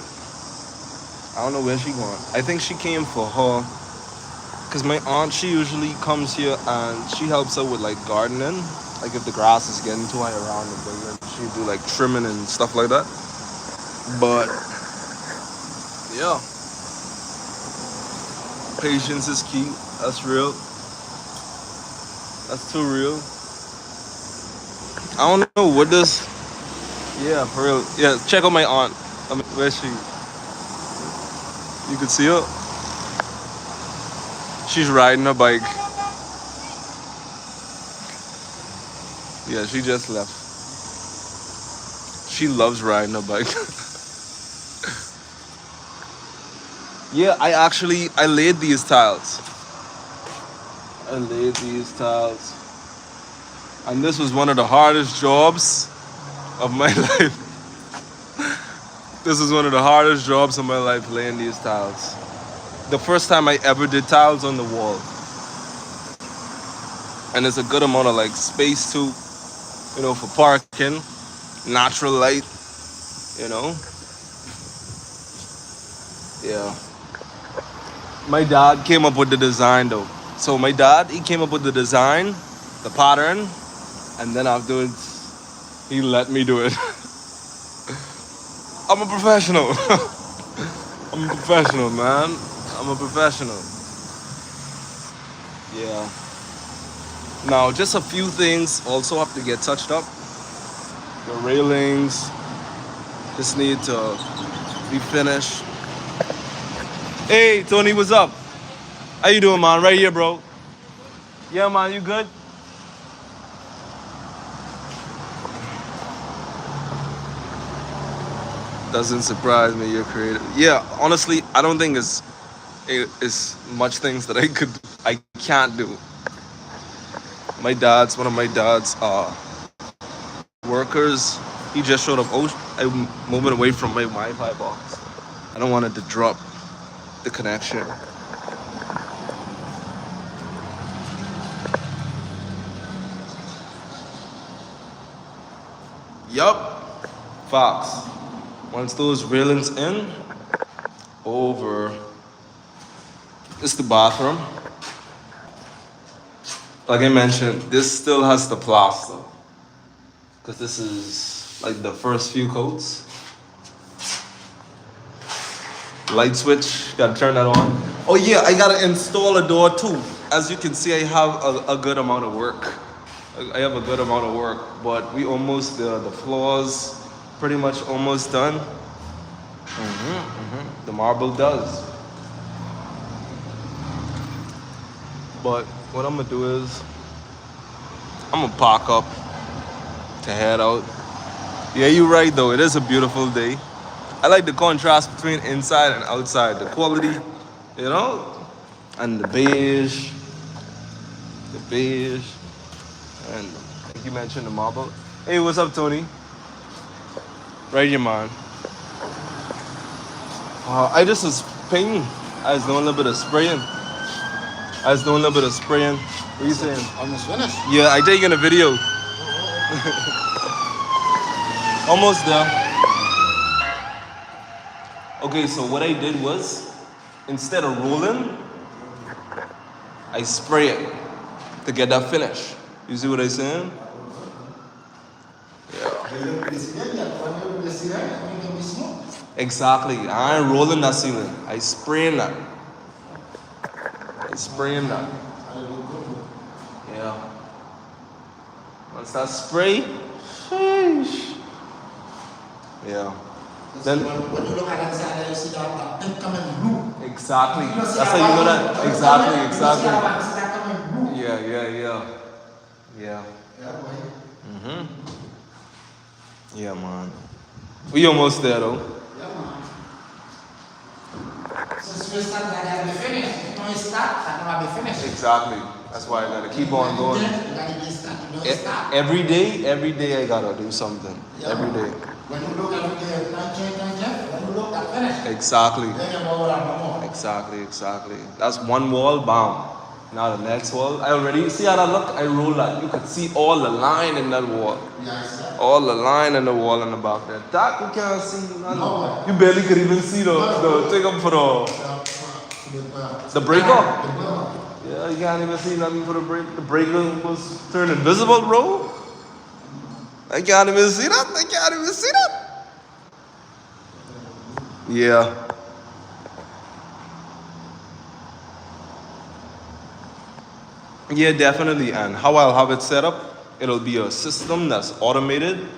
I don't know where she going. I think she came for her. Cause my aunt, she usually comes here and she helps out with like gardening. Like if the grass is getting too high around the building, she do like trimming and stuff like that. But yeah, patience is key. That's real. That's too real. I don't know what this. Yeah, for real. Yeah, check out my aunt. I mean, where's she? You can see her. She's riding a bike. Yeah, she just left. She loves riding a bike. Yeah, I laid these tiles. I laid these tiles. And this was one of the hardest jobs of my life. This is one of the hardest jobs of my life, laying these tiles. The first time I ever did tiles on the wall. And it's a good amount of like space too, you know, for parking, natural light, you know. Yeah. My dad came up with the design though. So my dad, he came up with the design, the pattern, and then afterwards, he let me do it. I'm a professional. I'm a professional, man. I'm a professional. Yeah. Now, just a few things also have to get touched up. The railings just need to be finished. Hey, Tony, what's up? How you doing, man? Right here, bro. Yeah, man, you good? Doesn't surprise me. You're creative. Yeah, honestly, I don't think it's much things that I can't do. One of my dad's workers. He just showed up. Oh, I'm moving away from my Wi-Fi box. I don't want it to drop the connection. Yup. Fox. Once those railings in, over. It's the bathroom. Like I mentioned, this still has the plaster. Because this is like the first few coats. Light switch, gotta turn that on. Oh yeah, I gotta install a door too. As you can see, I have a good amount of work. I have a good amount of work, but we almost, the floors pretty much almost done. The marble does. But what I'm gonna do is, I'm gonna park up to head out. Yeah, you're right though, it is a beautiful day. I like the contrast between inside and outside, the quality, you know, and the beige, and like you mentioned the marble. Hey, what's up, Tony? Right here, man. I just was painting. I was doing a little bit of spraying. What are you saying? Almost finished. Yeah, I did in a video. Almost there. Okay, so what I did was, instead of rolling, I spray it to get that finish. You see what I'm saying? Yeah. Exactly. I ain't rolling that ceiling. I spraying that. Yeah. Once that spray, sheesh. Yeah. Then when you look at inside, you see that thing coming blue. exactly. That's how you know that. Exactly. You see that coming blue. Yeah. Yeah, boy. Yeah, man. We almost there though. Yeah, man. Since we start, that gotta be finished. If you don't start, that gotta be finished. Exactly. That's why I gotta keep on going. You gotta be start. You don't start. Every day I gotta do something. Yeah. Every day. When you look at the when you look, that finished. Exactly. Then you go around no more. Exactly. That's one wall, bam. Now the next wall. I already see how that look. I roll that. You could see all the line in that wall. Yes, sir. All the line in the wall in the back there. That you can't see nothing. No. You barely could even see the take up for the breaker. Yeah, you can't even see nothing for the break. The breaker was turned invisible, bro. I can't even see that. Yeah. Yeah, definitely. And how I'll have it set up, it'll be a system that's automated.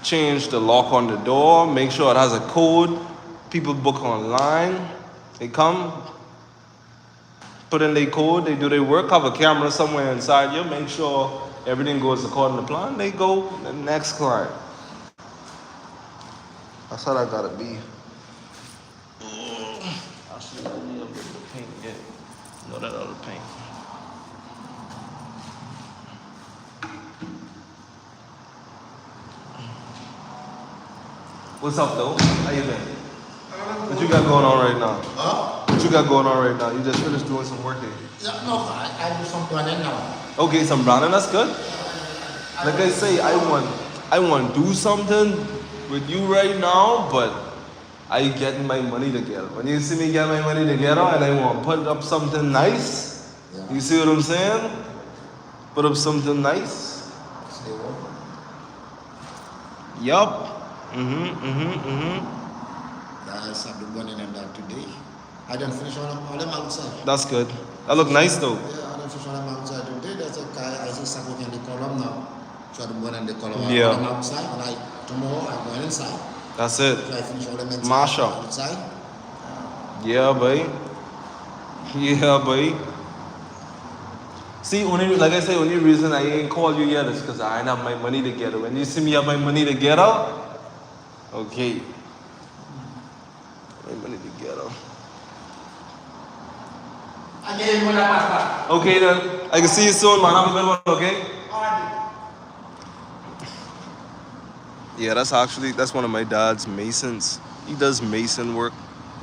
Change the lock on the door, make sure it has a code. People book online. They come, put in their code, they do their work, have a camera somewhere inside you, make sure everything goes according to plan. They go to the next client. That's how that gotta be. Actually, I need a bit of paint yet. No, that other paint. What's up, though? How you been? What you got going on right now? Huh? What you got going on right now? You just finished doing some work here. Yeah, no, I do some planning now. Okay, some branding, that's good. Like I say, I want to do something with you right now, but I getting my money together. When you see me get my money together and I want to put up something nice, you see what I'm saying? Put up something nice. Stay work. Yup. Yes, I've been running them down today. I didn't finish all them outside. That's good. That look nice though. Yeah, I didn't finish all them outside today. There's a guy, I see some in the column now. Try to burn in the column. Yeah. All them outside, and tomorrow I'm going inside. That's it. So I finish all them inside. Mash up. Outside. Yeah, boy. Yeah, boy. See, like I say, only reason I ain't called you yet is because I ain't have my money together. When you see me have my money together, okay. My money together. I gave you one back. Okay then. I can see you soon, man. Have a good one, okay? Yeah, that's one of my dad's masons. He does mason work.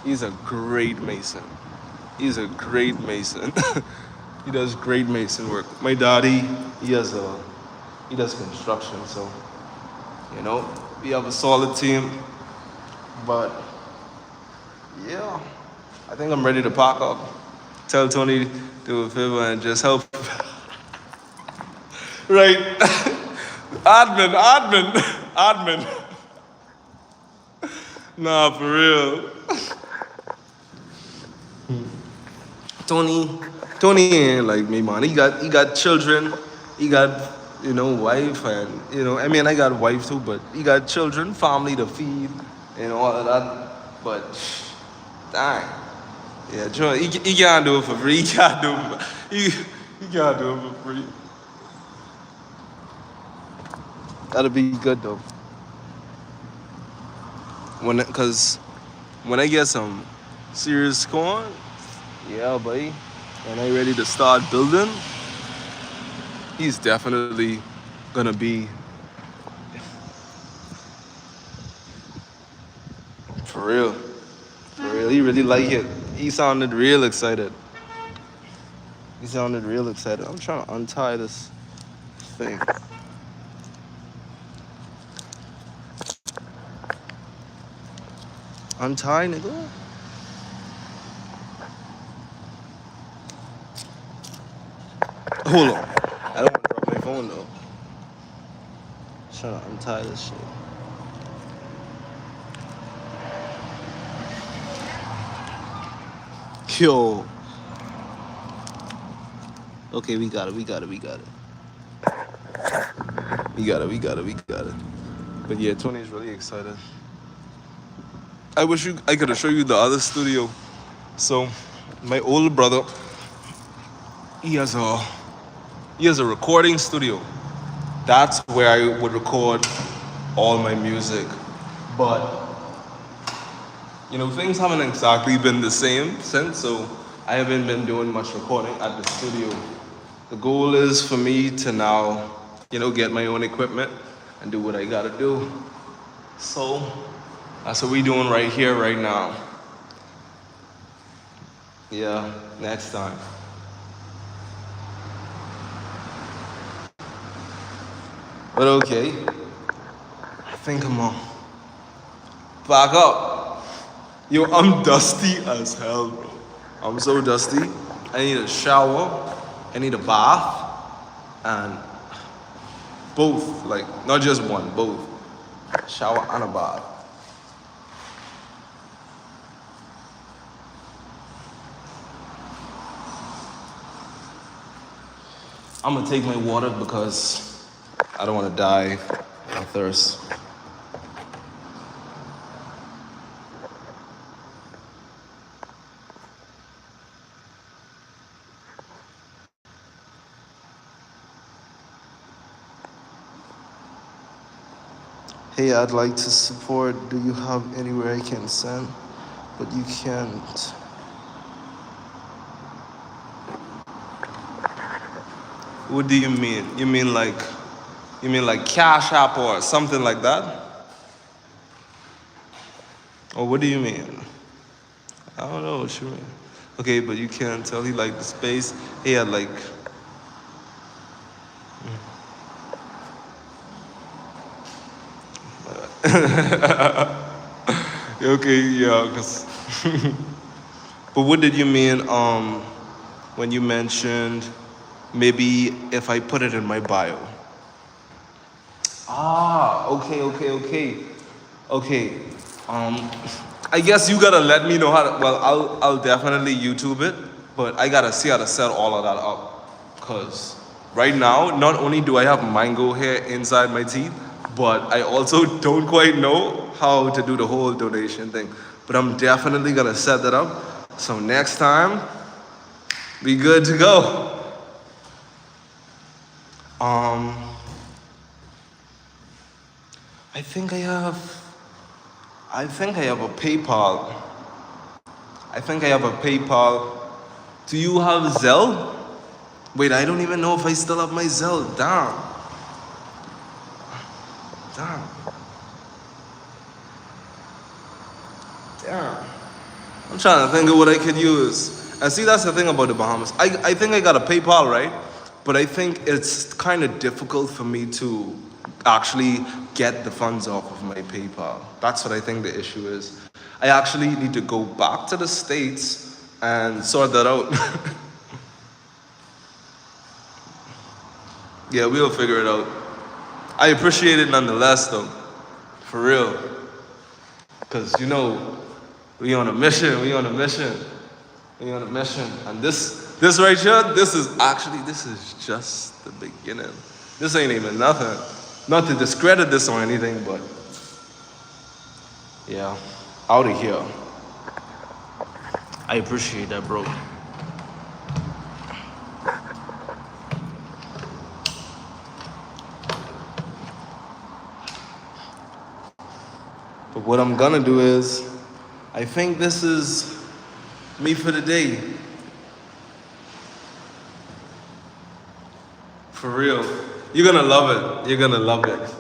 He's a great mason. He does great mason work. My daddy, he does construction, so we have a solid team. But yeah, I think I'm ready to pack up. Tell Tony to do a favor and just help. Right. Admin. Nah, for real. Tony ain't like me, man. He got children. He got, wife and, I mean, I got wife too, but he got children, family to feed and all of that. But, dang. Yeah, Joe, he can't do it for free. He can't do it for free. That'll be good though. Cause when I get some serious corn, yeah, buddy, and I ready to start building, he's definitely gonna be for real. He really like it. He sounded real excited. I'm trying to untie this thing. Untie, nigga. Hold on. I don't want to drop my phone though. Trying to untie this shit. Yo. Okay, we got it. But yeah, Tony's really excited. I wish I could have showed you the other studio. So, my older brother, he has a recording studio. That's where I would record all my music. But you know, things haven't exactly been the same since, so I haven't been doing much recording at the studio. The goal is for me to now, you know, get my own equipment and do what I gotta do. So that's what we doing right here, right now. Yeah, next time. But okay, I think I'm on. Back up. Yo, I'm dusty as hell, bro. I'm so dusty. I need a shower, I need a bath, and both, like, not just one, both. Shower and a bath. I'm gonna take my water because I don't wanna die of thirst. Hey, I'd like to support. Do you have anywhere I can send? But you can't. What do you mean? You mean like Cash App or something like that? Or what do you mean? I don't know what you mean. Okay, but you can't tell. He like the space. He had like. Okay, yeah, cause. But what did you mean when you mentioned maybe if I put it in my bio? Ah, okay. I guess you gotta let me know how to. Well, I'll definitely YouTube it, but I gotta see how to set all of that up, cause right now not only do I have mango hair inside my teeth, but I also don't quite know how to do the whole donation thing. But I'm definitely gonna set that up. So next time, be good to go. I think I have a PayPal. Do you have Zelle? Wait, I don't even know if I still have my Zelle. Damn. I'm trying to think of what I could use. And see, that's the thing about the Bahamas. I think I got a PayPal, right? But I think it's kind of difficult for me to actually get the funds off of my PayPal. That's what I think the issue is. I actually need to go back to the States and sort that out. Yeah, we'll figure it out. I appreciate it nonetheless, though. For real. Because, you know, we on a mission. And this right here, this is just the beginning. This ain't even nothing. Not to discredit this or anything, but yeah, out of here. I appreciate that, bro. But what I'm gonna do is, I think this is me for the day. For real. You're gonna love it. You're gonna love it.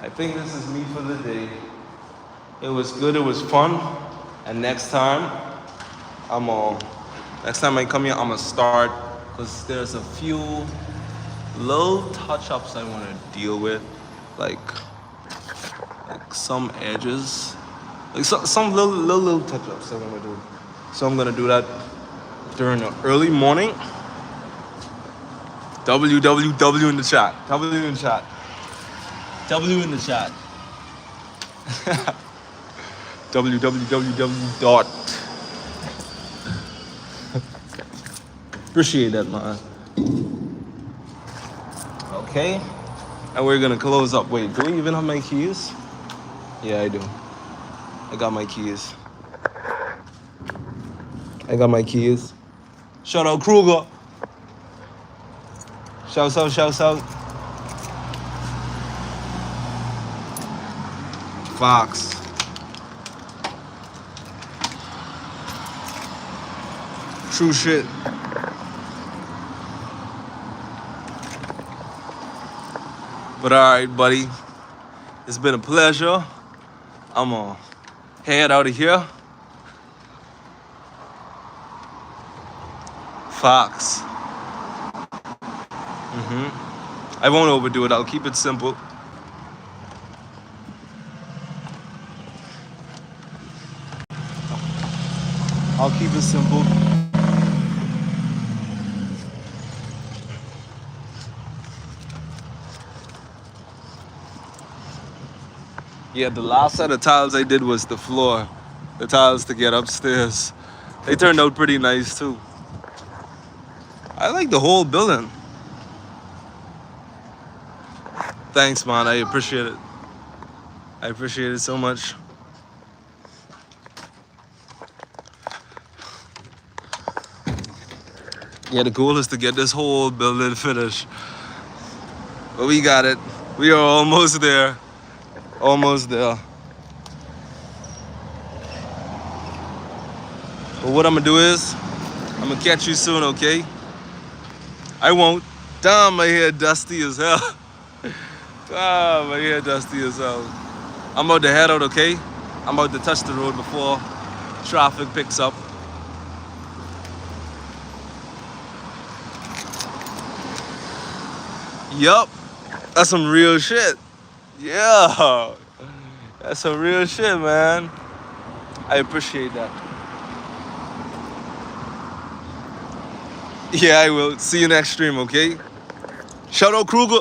I think this is me for the day. It was good, it was fun. And next time I come here, I'm gonna start, because there's a few little touch-ups I wanna deal with. Like some edges. Like some little touch-ups I wanna do. So I'm gonna do that during the early morning. WWW in the chat. www. Appreciate that, man. Okay. And we're gonna close up. Wait, do we even have my keys? Yeah, I do. I got my keys. Shout out Kruger. Shouts out, shouts out. Fox. True shit. But alright, buddy. It's been a pleasure. I'm gonna head out of here. Fox. I won't overdo it. I'll keep it simple. I'll keep it simple. Yeah, the last set of tiles I did was the floor. The tiles to get upstairs. They turned out pretty nice too. I like the whole building. Thanks, man. I appreciate it. I appreciate it so much. Yeah, the goal is to get this whole building finished. But we got it. We are almost there. Almost there. But what I'm gonna do is, I'm gonna catch you soon, okay? I won't. Damn, my hair dusty as hell. Ah, my hair dusty as hell. I'm about to head out, okay? I'm about to touch the road before traffic picks up. Yup, that's some real shit. Yeah, that's some real shit, man. I appreciate that. Yeah, I will. See you next stream, okay? Shout out Kruger.